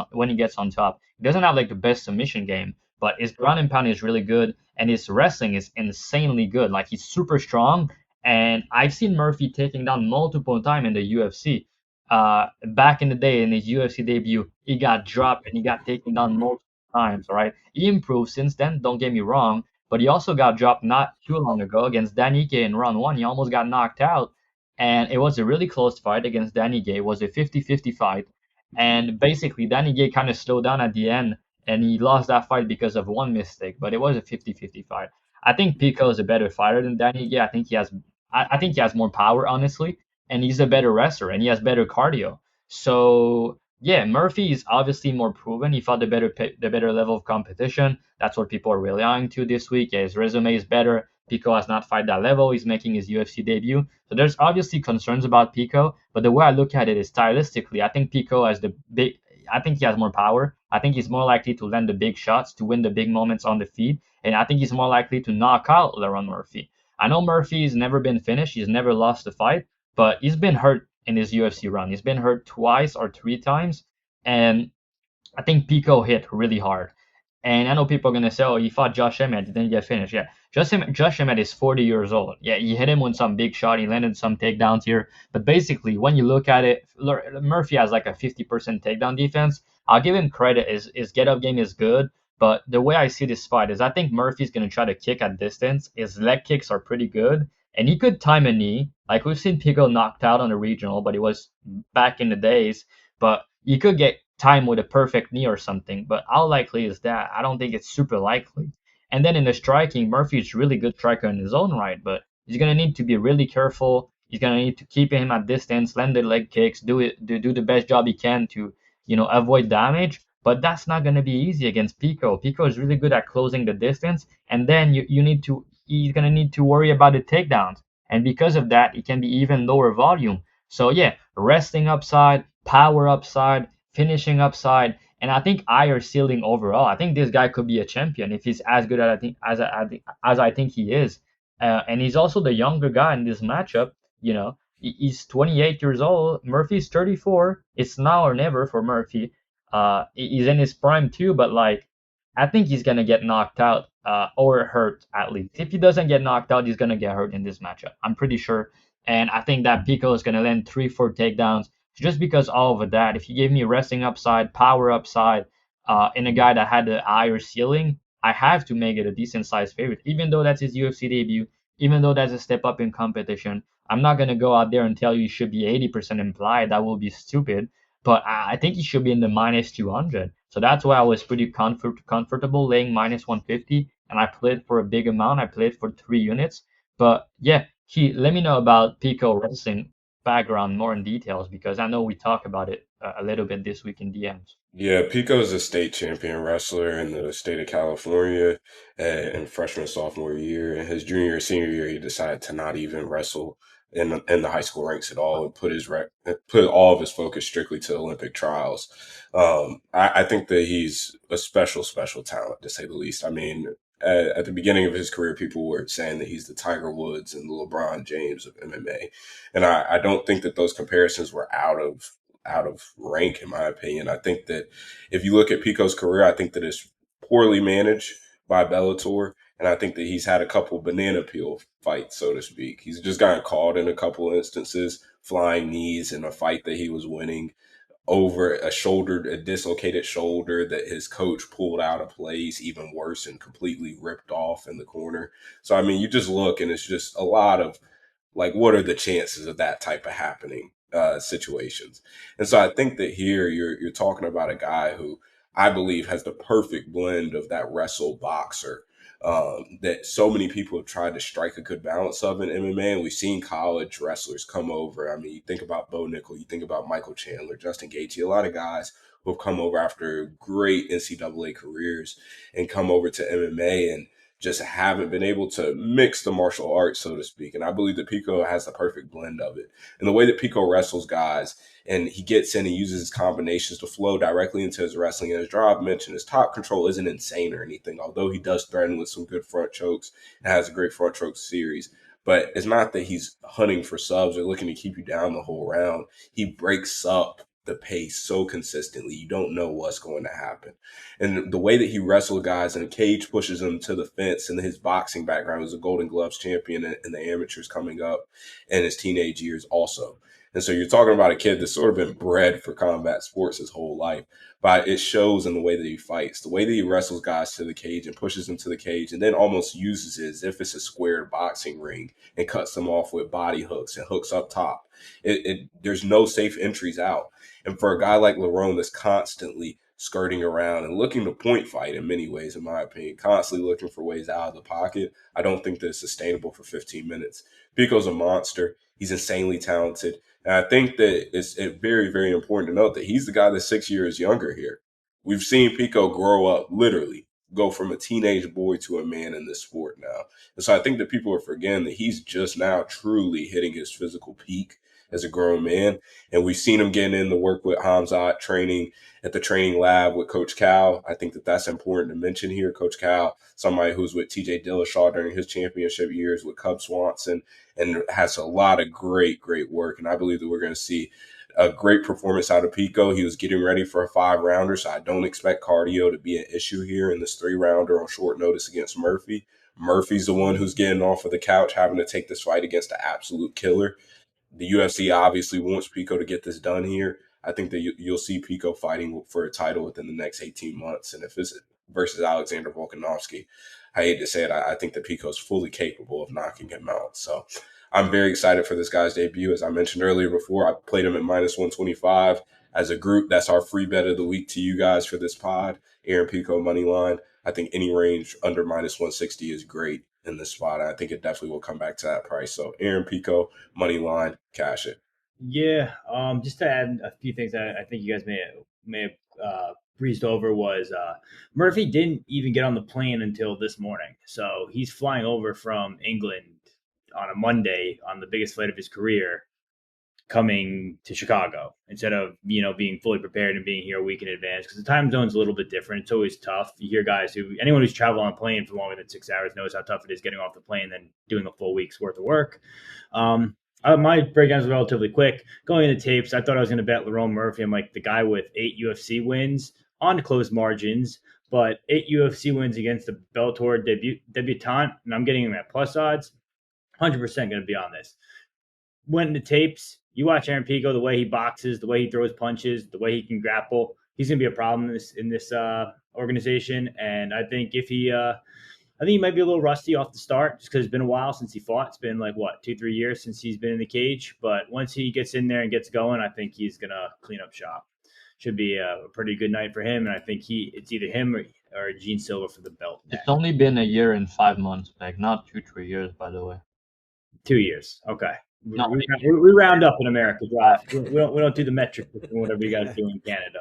on top. He doesn't have like the best submission game, but his ground and pound is really good, and his wrestling is insanely good. Like, he's super strong, and I've seen Murphy taking down multiple times in the UFC. Back in the day, in his UFC debut, he got dropped and he got taken down multiple times. Right? He improved since then. Don't get me wrong, but he also got dropped not too long ago against Danny Gay in round 1. He almost got knocked out. And it was a really close fight against Danny Gay. It was a 50-50 fight. And basically, Danny Gay kind of slowed down at the end, and he lost that fight because of one mistake. But it was a 50-50 fight. I think Pico is a better fighter than Danny Gay. I think he has more power, honestly, and he's a better wrestler, and he has better cardio. So yeah, Murphy is obviously more proven. He fought the better level of competition. That's what people are relying to this week. Yeah, his resume is better. Pico has not fought that level. He's making his UFC debut. So there's obviously concerns about Pico, but the way I look at it is stylistically, I think Pico has I think he has more power. I think he's more likely to land the big shots, to win the big moments on the feet, and I think he's more likely to knock out Leron Murphy. I know Murphy's never been finished. He's never lost a fight, but he's been hurt in his UFC run. He's been hurt twice or 3 times, and I think Pico hit really hard. And I know people are gonna say, "Oh, he fought Josh Emmett, didn't get finished." Yeah, Josh Emmett is 40 years old. Yeah, he hit him with some big shot. He landed some takedowns here. But basically, when you look at it, Murphy has like a 50% takedown defense. I'll give him credit. His get up game is good. But the way I see this fight is I think Murphy's gonna try to kick at distance. His leg kicks are pretty good, and he could time a knee. Like, we've seen Pico knocked out on the regional, but it was back in the days. But he could get time with a perfect knee or something, but how likely is that? I don't think it's super likely. And then in the striking, Murphy is really good striker in his own right, but he's gonna need to be really careful. He's gonna need to keep him at distance, land the leg kicks, do the best job he can to avoid damage. But that's not gonna be easy against Pico. Pico is really good at closing the distance, and then he's gonna need to worry about the takedowns, and because of that, it can be even lower volume. So yeah, wrestling upside, power upside, finishing upside, and I think higher ceiling overall. I think this guy could be a champion if he's as good as I think he is. And he's also the younger guy in this matchup. He's 28 years old. Murphy's 34. It's now or never for Murphy. He's in his prime too, but like I think he's gonna get knocked out or hurt at least. If he doesn't get knocked out, he's gonna get hurt in this matchup. I'm pretty sure. And I think that Pico is gonna land 3-4 takedowns just because all of that. If you give me wrestling upside, power upside, and a guy that had the higher ceiling, I have to make it a decent sized favorite, even though that's his UFC debut, even though that's a step up in competition. I'm not gonna go out there and tell you he should be 80% implied. That will be stupid. But I think he should be in the minus 200. So that's why I was pretty comfortable laying minus 150, and I played for a big amount. I played for 3 units. But yeah, let me know about Pico wrestling background more in details because I know we talked about it a little bit this week in DMs. Yeah, Pico's a state champion wrestler in the state of California in freshman sophomore year. In his junior and senior year, he decided to not even wrestle in the high school ranks at all and put all of his focus strictly to Olympic trials. I think that he's a special talent, to say the least. I mean, at the beginning of his career, people were saying that he's the Tiger Woods and the LeBron James of MMA, and I don't think that those comparisons were out of rank, in my opinion. I think that if you look at Pico's career, I think that it's poorly managed by Bellator. And I think that he's had a couple banana peel fights, so to speak. He's just gotten caught in a couple instances, flying knees in a fight that he was winning over a dislocated shoulder that his coach pulled out of place, even worse, and completely ripped off in the corner. So, I mean, you just look and it's just a lot of like, what are the chances of that type of happening situations? And so I think that here you're talking about a guy who I believe has the perfect blend of that wrestle boxer that so many people have tried to strike a good balance of in MMA. And we've seen college wrestlers come over. I mean, you think about Bo Nickel, you think about Michael Chandler, Justin Gaethje, a lot of guys who have come over after great NCAA careers and come over to MMA and just haven't been able to mix the martial arts, so to speak. And I believe that Pico has the perfect blend of it. And the way that Pico wrestles guys, and he gets in and uses his combinations to flow directly into his wrestling. And as Drav mentioned, his top control isn't insane or anything, although he does threaten with some good front chokes and has a great front choke series. But it's not that he's hunting for subs or looking to keep you down the whole round. He breaks up the pace so consistently. You don't know what's going to happen. And the way that he wrestles guys in a cage pushes them to the fence, and his boxing background was a Golden Gloves champion in the amateurs coming up in his teenage years also. And so you're talking about a kid that's sort of been bred for combat sports his whole life, but it shows in the way that he fights, the way that he wrestles guys to the cage and pushes them to the cage and then almost uses it as if it's a squared boxing ring and cuts them off with body hooks and hooks up top. There's no safe entries out. And for a guy like Lerone that's constantly skirting around and looking to point fight in many ways, in my opinion, constantly looking for ways out of the pocket, I don't think that it's sustainable for 15 minutes. Pico's a monster. He's insanely talented. And I think that it's very, very important to note that he's the guy that's 6 years younger here. We've seen Pico grow up, literally, go from a teenage boy to a man in this sport now. And so I think that people are forgetting that he's just now truly hitting his physical peak as a grown man. And we've seen him getting in the work with Hamzat, training at the training lab with Coach Cal. I think that that's important to mention here. Coach Cal, somebody who's with TJ Dillashaw during his championship years with Cub Swanson, and has a lot of great work. And I believe that we're going to see a great performance out of Pico. He was getting ready for a 5-rounder, so I don't expect cardio to be an issue here in this 3-rounder on short notice against Murphy. Murphy's the one who's getting off of the couch, having to take this fight against an absolute killer. The UFC obviously wants Pico to get this done here. I think that you'll see Pico fighting for a title within the next 18 months. And if it's versus Alexander Volkanovski, I hate to say it, I think that Pico is fully capable of knocking him out. So I'm very excited for this guy's debut. As I mentioned earlier before, I played him at minus 125. As a group, that's our free bet of the week to you guys for this pod. Aaron Pico money line. I think any range under minus 160 is great in this spot. I think it definitely will come back to that price. So Aaron Pico, money line, cash it. Yeah, just to add a few things that I think you guys may have breezed over was Murphy didn't even get on the plane until this morning. So he's flying over from England on a Monday on the biggest flight of his career, coming to Chicago instead of, being fully prepared and being here a week in advance, because the time zone's a little bit different. It's always tough. You hear guys anyone who's traveled on a plane for longer than 6 hours knows how tough it is getting off the plane than doing a full week's worth of work. My breakdowns are relatively quick. Going into tapes, I thought I was going to bet Lerone Murphy. I'm like the guy with 8 UFC wins on close margins, but 8 UFC wins against the Bellator debutant, and I'm getting him at plus odds. 100% going to be on this. When the tapes, you watch Aaron Pico, the way he boxes, the way he throws punches, the way he can grapple. He's going to be a problem in this organization, and I think I think he might be a little rusty off the start just because it's been a while since he fought. It's been like, 2-3 years since he's been in the cage. But once he gets in there and gets going, I think he's going to clean up shop. Should be a pretty good night for him. And I think it's either him or Gene Silva for the belt. It's only been a year and 5 months, like not 2-3 years, by the way. 2 years. Okay. No, we round up in America, Drive. We don't do the metric between whatever you guys do in Canada.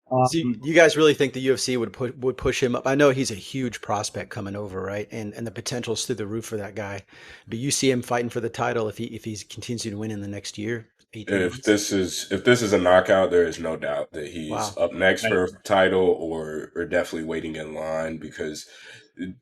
So you guys really think the UFC would push him up? I know he's a huge prospect coming over, right? And the potential's through the roof for that guy. But you see him fighting for the title if he continues to win in the next year. If this is a knockout, there is no doubt that he's up next for a title or definitely waiting in line, because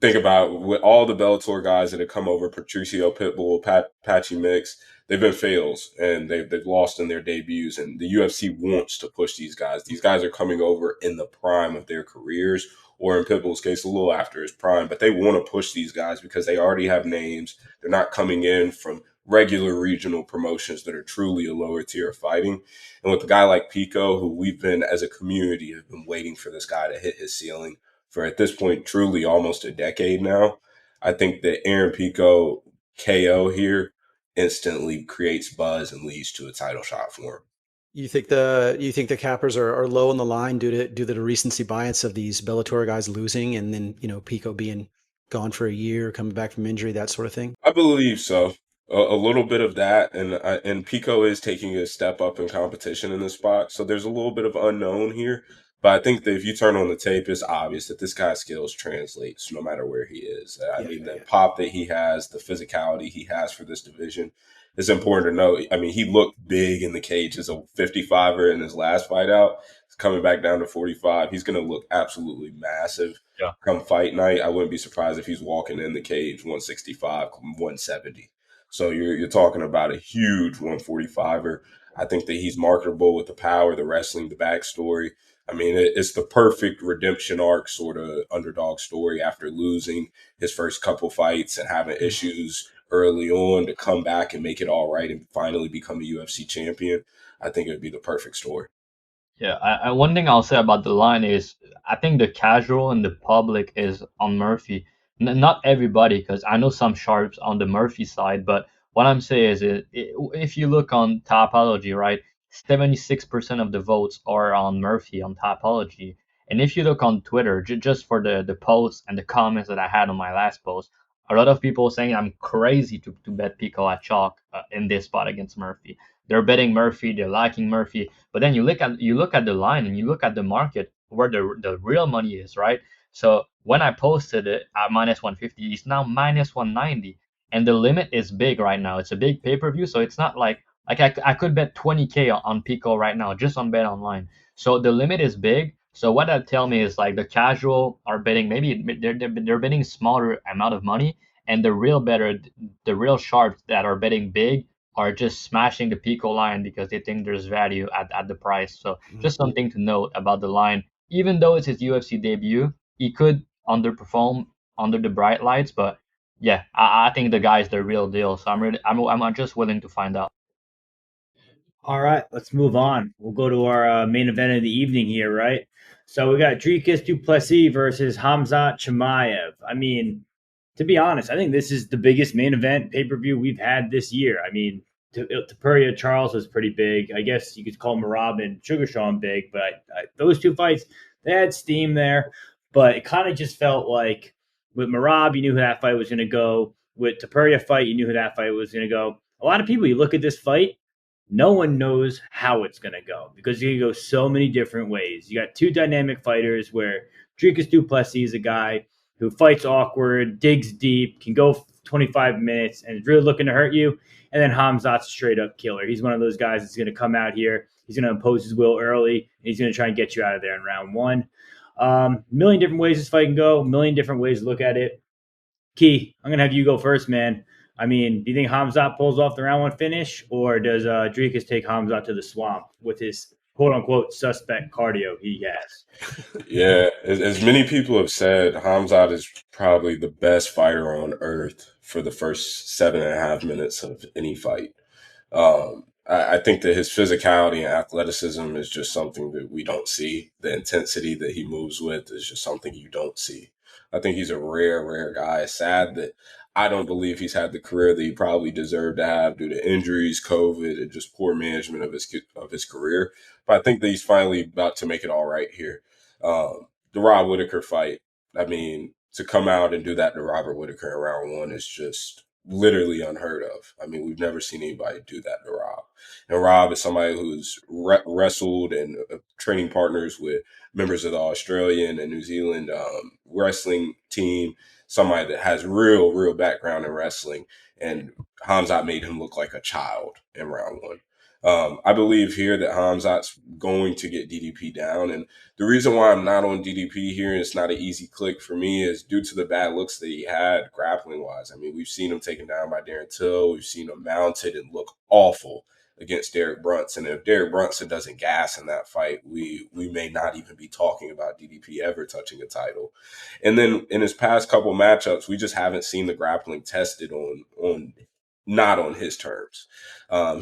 think about with all the Bellator guys that have come over, Patricio Pitbull, Patchy Mix, they've been fails and they've lost in their debuts, and the UFC wants to push these guys. These guys are coming over in the prime of their careers, or in Pitbull's case, a little after his prime, but they want to push these guys because they already have names. They're not coming in from regular regional promotions that are truly a lower tier of fighting. And with a guy like Pico, who we've been as a community have been waiting for this guy to hit his ceiling for at this point truly almost a decade now, I think that Aaron Pico KO here instantly creates buzz and leads to a title shot for him. You think the cappers are low on the line due to the recency bias of these Bellator guys losing, and then Pico being gone for a year, coming back from injury, that sort of thing? I believe so. A little bit of that, and Pico is taking a step up in competition in this spot, so there's a little bit of unknown here. But I think that if you turn on the tape, it's obvious that this guy's skills translates no matter where he is. The pop that he has, the physicality he has for this division is important to know. I mean, he looked big in the cage as a 55er in his last fight out. He's coming back down to 45. He's going to look absolutely massive come fight night. I wouldn't be surprised if he's walking in the cage 165, 170. So you're talking about a huge 145er. I think that he's marketable with the power, the wrestling, the backstory. I mean, it's the perfect redemption arc sort of underdog story after losing his first couple fights and having issues early on to come back and make it all right and finally become a UFC champion. I think it would be the perfect story. Yeah, one thing I'll say about the line is I think the casual and the public is on Murphy. Not everybody, because I know some sharps on the Murphy side, but what I'm saying is if you look on Topology, right, 76% of the votes are on Murphy on Topology. And if you look on Twitter, just for the posts and the comments that I had on my last post, a lot of people saying I'm crazy to bet Pico at chalk in this spot against Murphy. They're betting Murphy, they're liking Murphy, but then you look at the line and you look at the market where the real money is, right? So when I posted it at minus 150, it's now minus 190, and the limit is big right now. It's a big pay-per-view, so it's not like I could bet 20K on Pico right now just on Bet Online. So the limit is big. So what that tell me is like the casual are betting, maybe they're betting smaller amount of money, and the real sharps that are betting big are just smashing the Pico line because they think there's value at the price. So just something to note about the line. Even though it's his UFC debut, he could underperform under the bright lights, but yeah, I think the guy's the real deal. So I'm just willing to find out. All right, let's move on. We'll go to our main event of the evening here, right? So we got Dricus du Plessis versus Khamzat Chimaev. I mean, to be honest, I think this is the biggest main event pay-per-view we've had this year. I mean, Topuria Charles was pretty big. I guess you could call Merab and Sugar Sean big, but those two fights, they had steam there. But it kind of just felt like with Merab, you knew who that fight was going to go. With Topuria fight, you knew who that fight was going to go. A lot of people, you look at this fight, no one knows how it's going to go because you can go so many different ways. You got two dynamic fighters where Dricus du Plessis is a guy who fights awkward, digs deep, can go 25 minutes, and is really looking to hurt you. And then Khamzat's a straight-up killer. He's one of those guys that's going to come out here. He's going to impose his will early, and he's going to try and get you out of there in round one. Million different ways this fight can go, million different ways to look at it. Key, I'm going to have you go first, man. I mean, do you think Hamzat pulls off the round one finish, or does Dricus take Hamzat to the swamp with his quote-unquote suspect cardio he has? Yeah, as many people have said, Hamzat is probably the best fighter on earth for the first 7.5 minutes of any fight. I think that his physicality and athleticism is just something that we don't see. The intensity that he moves with is just something you don't see. I think he's a rare guy. It's sad that I don't believe he's had the career that he probably deserved to have due to injuries, COVID, and just poor management of his career. But I think that he's finally about to make it all right here. The Rob Whittaker fight, I mean, to come out and do that to Robert Whittaker in round one is just literally unheard of. I mean, we've never seen anybody do that to Rob. And Rob is somebody who's wrestled and training partners with members of the Australian and New Zealand wrestling team, somebody that has real background in wrestling. And Hamzat made him look like a child in round one. I believe here that Hamzat's going to get DDP down. And the reason why I'm not on DDP here and it's not an easy click for me is due to the bad looks that he had grappling-wise. I mean, we've seen him taken down by Darren Till. We've seen him mounted and look awful against Derek Brunson. And if Derek Brunson doesn't gas in that fight, we may not even be talking about DDP ever touching a title. And then in his past couple matchups, we just haven't seen the grappling tested on not on his terms.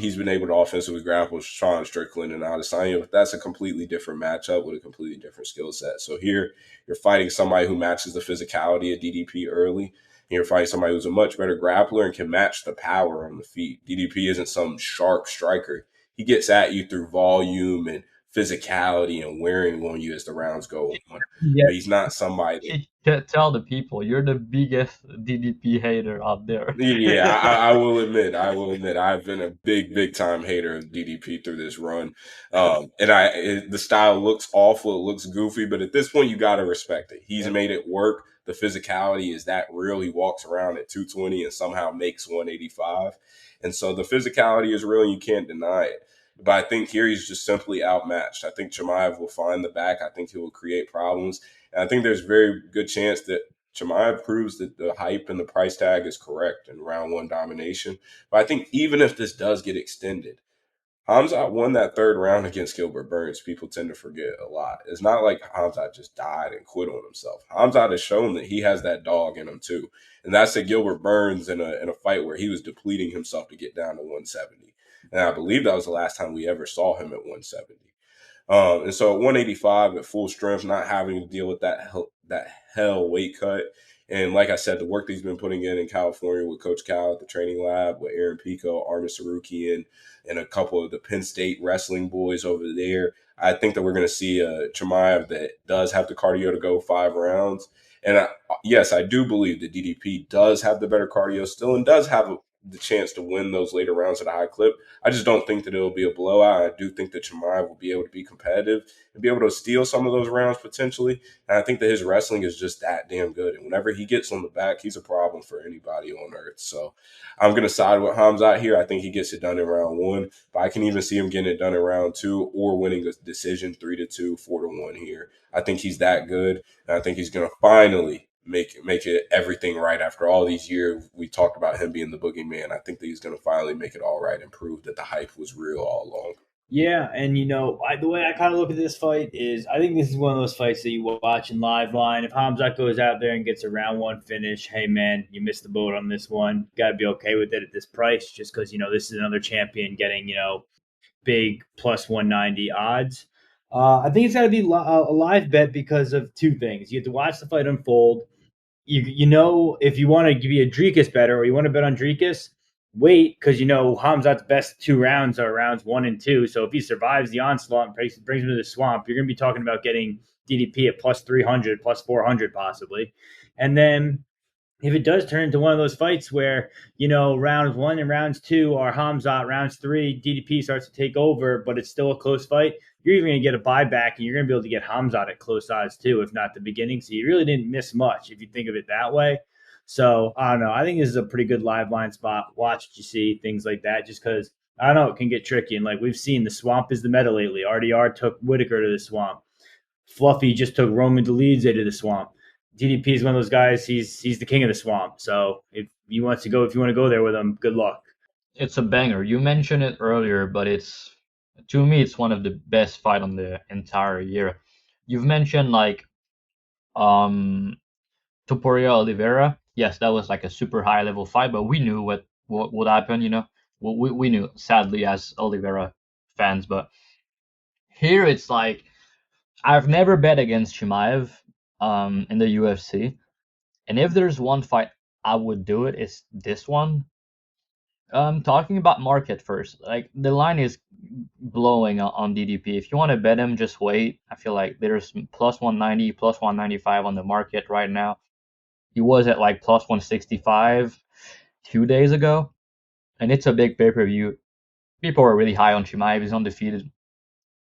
He's been able to offensively grapple with Sean Strickland and Adesanya, but that's a completely different matchup with a completely different skill set. So here you're fighting somebody who matches the physicality of DDP early, and you're fighting somebody who's a much better grappler and can match the power on the feet. DDP isn't some sharp striker. He gets at you through volume and physicality and wearing on you as the rounds go on. Yeah. But he's not somebody that Tell the people you're the biggest DDP hater out there. Yeah, I will admit, I've been a big time hater of DDP through this run. The style looks awful, it looks goofy, but at this point you got to respect it. He's made it work. The physicality is that real. He walks around at 220 and somehow makes 185. And so the physicality is real and you can't deny it. But I think here he's just simply outmatched. I think Chimaev will find the back. I think he will create problems. And I think there's a very good chance that Chimaev proves that the hype and the price tag is correct in round one domination. But I think even if this does get extended, Hamzat won that third round against Gilbert Burns. People tend to forget a lot. It's not like Hamzat just died and quit on himself. Hamzat has shown that he has that dog in him too. And that's at Gilbert Burns in a fight where he was depleting himself to get down to 170. And I believe that was the last time we ever saw him at 170. And so at 185 at full strength, not having to deal with that hell weight cut. And like I said, the work that he's been putting in California with Coach Cal at the training lab, with Aaron Pico, Armin Sarukian, and a couple of the Penn State wrestling boys over there, I think that we're going to see a Chimaev that does have the cardio to go 5 rounds. And yes, I do believe that DDP does have the better cardio still and does have the chance to win those later rounds at a high clip. I just don't think that it'll be a blowout. I do think that Chimaev will be able to be competitive and be able to steal some of those rounds potentially. And I think that his wrestling is just that damn good. And whenever he gets on the back, he's a problem for anybody on earth. So I'm going to side with Hamzat here. I think he gets it done in round 1, but I can even see him getting it done in round 2 or winning a decision 3-2, 4-1 here. I think he's that good. And I think he's going to finally make it everything right after all these years. We talked about him being the boogeyman. I think that he's going to finally make it all right and prove that the hype was real all along. Yeah, and the way I kind of look at this fight is I think this is one of those fights that you watch in live line. If Hamzat goes out there and gets a round 1 finish, hey man, you missed the boat on this one. Got to be okay with it at this price, just because this is another champion getting big plus 190 odds. I think it's got to be a live bet because of 2 things. You have to watch the fight unfold. If you want to be a Dricus better or you want to bet on Dricus, wait, because Hamzat's best 2 rounds are rounds 1 and 2. So if he survives the onslaught and brings him to the swamp, you're going to be talking about getting DDP at plus 300, plus 400 possibly. And then if it does turn into one of those fights where, rounds 1 and rounds 2 are Hamzat, rounds 3, DDP starts to take over, but it's still a close fight, you're even going to get a buyback and you're going to be able to get Hamzat at close odds too, if not the beginning. So you really didn't miss much if you think of it that way. So I don't know. I think this is a pretty good live line spot. Watch what you see, things like that, just because I don't know, it can get tricky. And like we've seen, the swamp is the meta lately. RDR took Whittaker to the swamp. Fluffy just took Roman Dolidze to the swamp. DDP is one of those guys. He's the king of the swamp. So if he wants to go. If you want to go there with him, good luck. It's a banger. You mentioned it earlier, but to me it's one of the best fight on the entire year. You've mentioned like um Topuria Oliveira. Yes, that was like a super high level fight, but we knew what would happen, you know. We knew, sadly, as Oliveira fans, but here it's like I've never bet against Chimaev in the UFC, and if there's one fight I would do it is this one. Talking about market first, like the line is blowing on DDP. If you want to bet him, just wait. I feel like there's plus 190, plus 195 on the market right now. He was at like plus 165 2 days ago, and it's a big pay-per-view. People are really high on Chimaev. He's undefeated.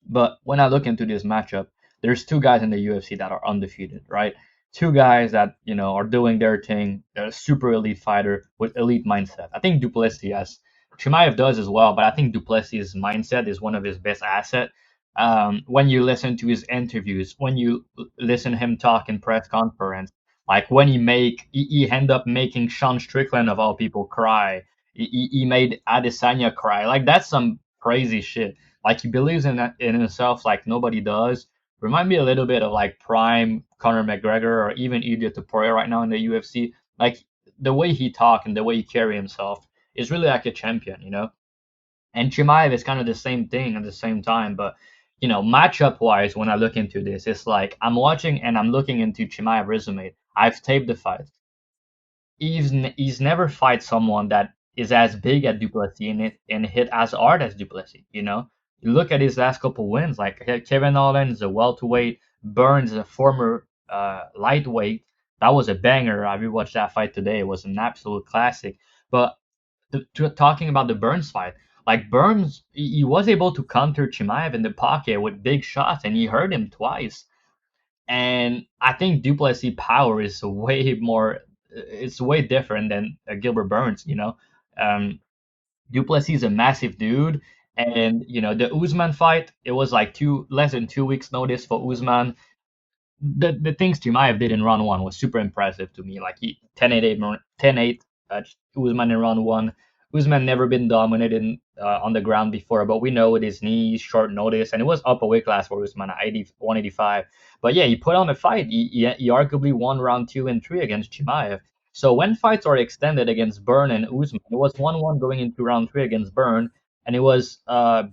But when I look into this matchup, there's two guys in the UFC that are undefeated, right? Two guys that, you know, are doing their thing. They're a super elite fighter with elite mindset. I think Duplessis, yes. Chimaev does as well, but I think Duplessis' mindset is one of his best assets. When you listen to his interviews, when you listen to him talk in press conference, like when he end up making Sean Strickland of all people cry. He made Adesanya cry. Like that's some crazy shit. Like he believes in himself like nobody does. Remind me a little bit of like prime Conor McGregor or even Ilya Topuria right now in the UFC. Like the way he talk and the way he carry himself is really like a champion, you know. And Chimaev is kind of the same thing at the same time, but you know, matchup wise, when I look into this, it's like I'm watching and I'm looking into Chimaev resume. I've taped the fight. He's never fight someone that is as big as Duplessis and hit as hard as Duplessis. You know, you look at his last couple wins. Like Kevin Holland is a welterweight, Burns is a former lightweight. That was a banger. I rewatched that fight today. It was an absolute classic. But talking about the Burns fight, like Burns, he was able to counter Chimaev in the pocket with big shots, and he hurt him twice. And I think Duplessis power is way more, it's way different than Gilbert Burns. You know, um, Duplessis is a massive dude, and you know the Usman fight, it was like less than 2 weeks notice for Usman. The things Chimaev did in round one was super impressive to me. Like he 10-8 Usman in round one. Usman never been dominated on the ground before, but we know with his knees, short notice, and it was up a weight class for Usman at 185. But yeah, he put on a fight. He arguably won round 2 and 3 against Chimaev. So when fights are extended against Burn and Usman, it was 1-1 going into round 3 against Burn, and it was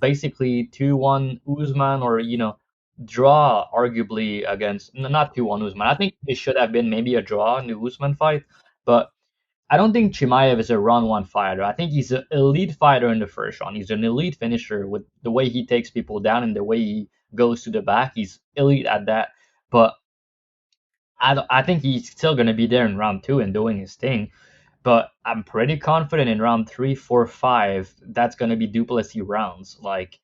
basically 2-1 Usman, or you know, draw arguably against not 2-1 Usman. I think it should have been maybe a draw in the Usman fight, but I don't think Chimaev is a round one fighter. I think he's an elite fighter in the first round. He's an elite finisher with the way he takes people down and the way he goes to the back. He's elite at that. But I think he's still going to be there in round 2 and doing his thing. But I'm pretty confident in round 3, 4, 5, that's going to be Duplessis rounds. Like,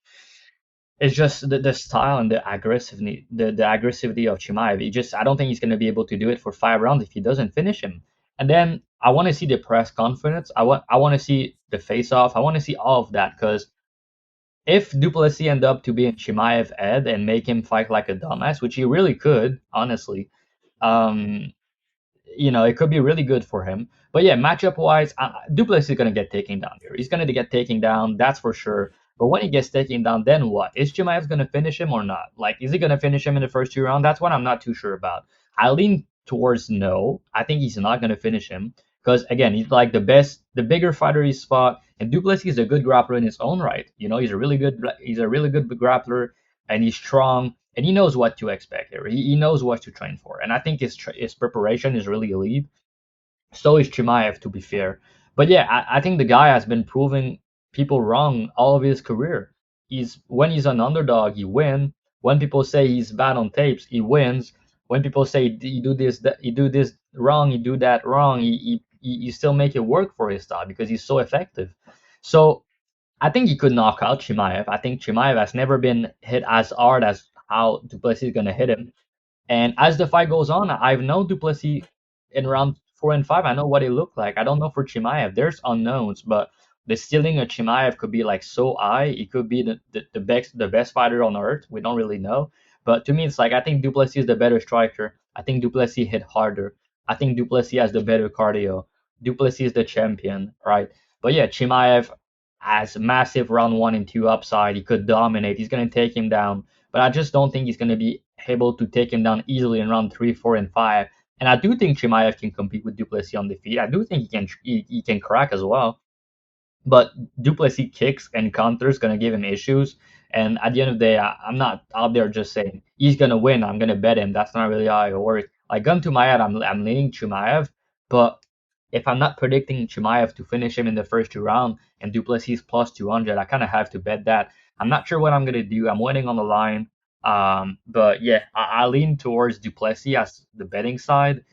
it's just the style and the aggressivity, the aggressivity of Chimaev. I don't think he's going to be able to do it for 5 rounds if he doesn't finish him. And then I want to see the press confidence. I want to see the face off. I want to see all of that, because if Duplessis end up to be in Chimaev head and make him fight like a dumbass, which he really could, honestly, um, you know, it could be really good for him. But yeah, matchup wise, Duplessis is going to get taken down here. He's going to get taken down, that's for sure. But when he gets taken down, then what? Is Chimaev going to finish him or not? Like, is he going to finish him in the first 2 rounds? That's what I'm not too sure about. I lean towards no. I think he's not going to finish him because, again, he's like the bigger fighter he's fought. And Duplessis is a good grappler in his own right. You know, he's a really good grappler, and he's strong, and he knows what to expect here. He knows what to train for. And I think his preparation is really elite. So is Chimaev, to be fair. But yeah, I think the guy has been proving people wrong all of his career. When he's an underdog, he wins. When people say he's bad on tapes, he wins. When people say he do this wrong, he do that wrong, he still make it work for his style because he's so effective. So I think he could knock out Chimaev. I think Chimaev has never been hit as hard as how Duplessis is gonna hit him. And as the fight goes on, I've known Duplessis in round 4 and 5. I know what it looked like. I don't know for Chimaev. There's unknowns, but the ceiling of Chimaev could be like so high. He could be the best fighter on earth. We don't really know. But to me, it's like I think Duplessis is the better striker. I think Duplessis hit harder. I think Duplessis has the better cardio. Duplessis is the champion, right? But yeah, Chimaev has massive round 1 and 2 upside. He could dominate. He's going to take him down. But I just don't think he's going to be able to take him down easily in round 3, 4, and 5. And I do think Chimaev can compete with Duplessis on the feet. I do think he can crack as well. But Duplessis kicks and counters gonna give him issues. And at the end of the day, I'm not out there just saying he's gonna win. I'm gonna bet him. That's not really how it works. Like gun to my head, I'm leaning Chimaev. But if I'm not predicting Chimaev to finish him in the first 2 rounds and Duplessis plus 200, I kind of have to bet that. I'm not sure what I'm gonna do. I'm waiting on the line. But yeah, I lean towards Duplessis as the betting side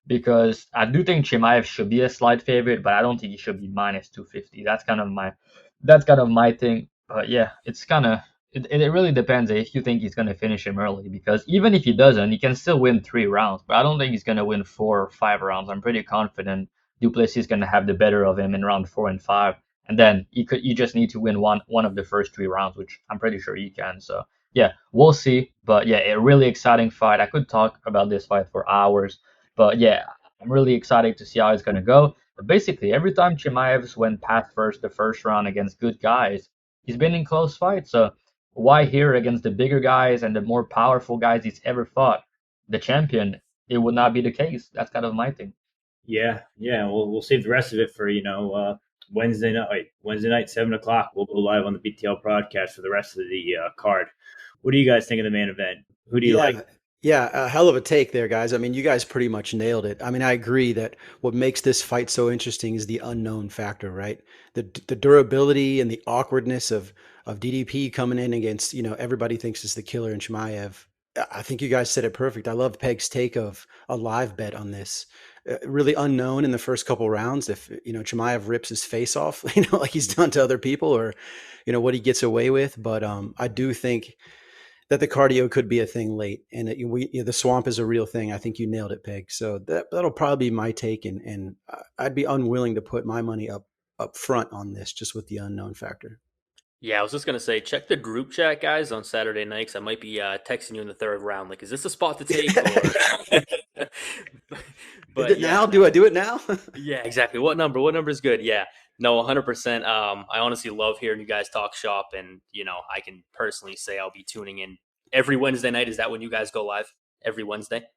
because I do think Chimaev should be a slight favorite, but I don't think he should be minus 250. That's kind of my thing. But yeah, it really depends if you think he's gonna finish him early because even if he doesn't, he can still win 3 rounds. But I don't think he's gonna win 4 or 5 rounds. I'm pretty confident Duplessis is gonna have the better of him in round 4 and 5. And then you just need to win one of the first 3 rounds, which I'm pretty sure he can. So yeah, we'll see. But yeah, a really exciting fight. I could talk about this fight for hours. But yeah, I'm really excited to see how it's gonna go. But basically, every time Chimaev's went past the first round against good guys, he's been in close fights. So why here against the bigger guys and the more powerful guys he's ever fought, the champion, it would not be the case. That's kind of my thing. Yeah, yeah. We'll save the rest of it for Wednesday night. Wednesday night, 7 o'clock. We'll go live on the BTL broadcast for the rest of the card. What do you guys think of the main event? Who do you like? Yeah, a hell of a take there, guys. I mean, you guys pretty much nailed it. I mean, I agree that what makes this fight so interesting is the unknown factor, right? The durability and the awkwardness of DDP coming in against, everybody thinks is the killer in Chimaev. I think you guys said it perfect. I love Peg's take of a live bet on this. Really unknown in the first couple rounds if, Chimaev rips his face off, like he's done to other people or, what he gets away with. But I do think that the cardio could be a thing late, and the swamp is a real thing. I think you nailed it, Peg. So that'll probably be my take, and I'd be unwilling to put my money up front on this just with the unknown factor. Yeah, I was just gonna say, check the group chat, guys, on Saturday night. 'Cause I might be texting you in the third round. Like, is this a spot to take? But yeah, now? Do I do it now? yeah, exactly. What number? What number is good? Yeah, no, 100%. I honestly love hearing you guys talk shop, and I can personally say I'll be tuning in every Wednesday night. Is that when you guys go live? Every Wednesday?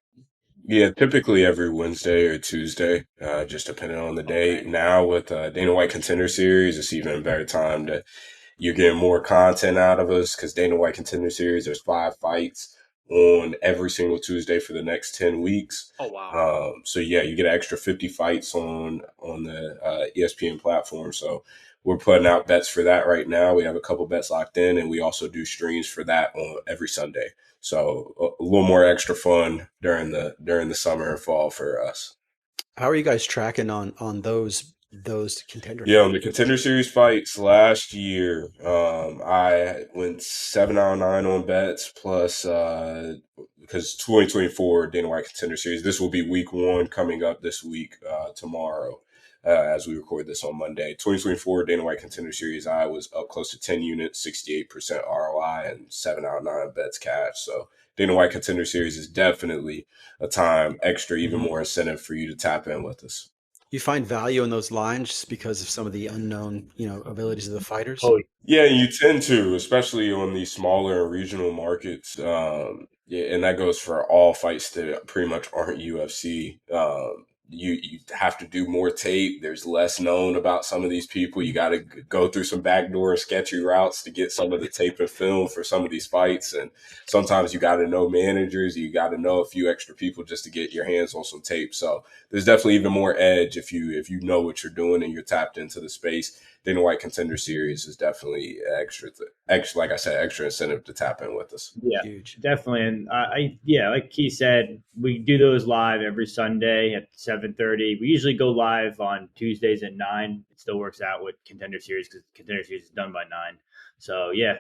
Yeah, typically every Wednesday or Tuesday, just depending on the day. Okay. Now with Dana White Contender Series, it's even a better time to you're getting more content out of us because Dana White Contender Series, there's 5 fights on every single Tuesday for the next 10 weeks. Oh wow. So yeah, you get an extra 50 fights on the ESPN platform. So we're putting out bets for that right now. We have a couple bets locked in, and we also do streams for that on every Sunday. So a little more extra fun during the summer and fall for us. How are you guys tracking on those contender? Yeah, on the Contender Series fights last year, I went 7 out of 9 on bets plus because 2024 Dana White Contender Series. This will be week 1 coming up this week tomorrow as we record this on Monday. 2024 Dana White Contender Series, I was up close to 10 units, 68% ROI, and 7 out of 9 bets cash. So Dana White Contender Series is definitely a time extra, even more incentive for you to tap in with us. You find value in those lines just because of some of the unknown, abilities of the fighters? Oh, yeah, you tend to, especially on these smaller regional markets. Yeah, and that goes for all fights that pretty much aren't UFC. You have to do more tape. There's less known about some of these people. You got to go through some backdoor sketchy routes to get some of the tape and film for some of these fights. And sometimes you got to know managers. You got to know a few extra people just to get your hands on some tape. So there's definitely even more edge if you know what you're doing and you're tapped into the space. Dana White Contender Series is definitely extra, like I said, extra incentive to tap in with us. Yeah, Huge. definitely. And like Key said, we do those live every Sunday at 7:30. We usually go live on Tuesdays at 9. It still works out with Contender Series because Contender Series is done by 9. So yeah,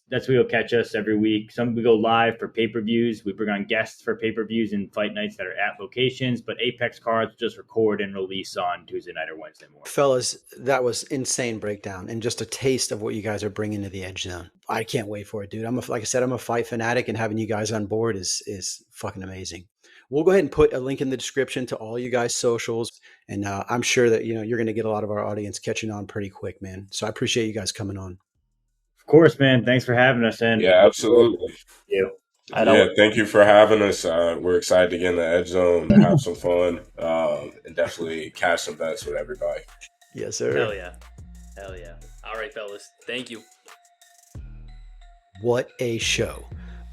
that's where you'll catch us every week. We go live for pay-per-views. We bring on guests for pay-per-views and fight nights that are at locations, but Apex cards just record and release on Tuesday night or Wednesday morning. Fellas, that was insane breakdown and just a taste of what you guys are bringing to the Edge Zone. I can't wait for it, dude. Like I said, I'm a fight fanatic, and having you guys on board is fucking amazing. We'll go ahead and put a link in the description to all you guys' socials. And I'm sure that, you're going to get a lot of our audience catching on pretty quick, man. So I appreciate you guys coming on. Of course, man. Thanks for having us. And Yeah, absolutely. you. Yeah, thank you for having us. We're excited to get in the Edge Zone, to have some fun, and definitely cash some bets with everybody. Yes, sir. Hell yeah. Hell yeah. All right, fellas. Thank you. What a show.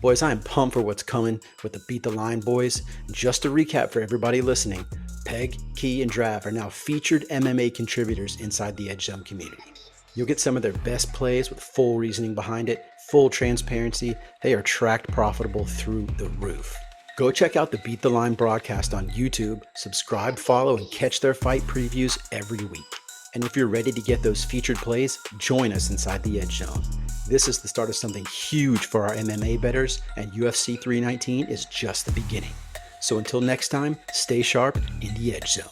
Boys, I am pumped for what's coming with the Beat the Line boys. Just to recap for everybody listening, Peg, Key, and Drav are now featured MMA contributors inside the Edge Zone community. You'll get some of their best plays with full reasoning behind it, full transparency. They are tracked profitable through the roof. Go check out the Beat the Line broadcast on YouTube, subscribe, follow, and catch their fight previews every week. And if you're ready to get those featured plays, join us inside the Edge Zone. This is the start of something huge for our MMA bettors, and UFC 319 is just the beginning. So until next time, stay sharp in the Edge Zone.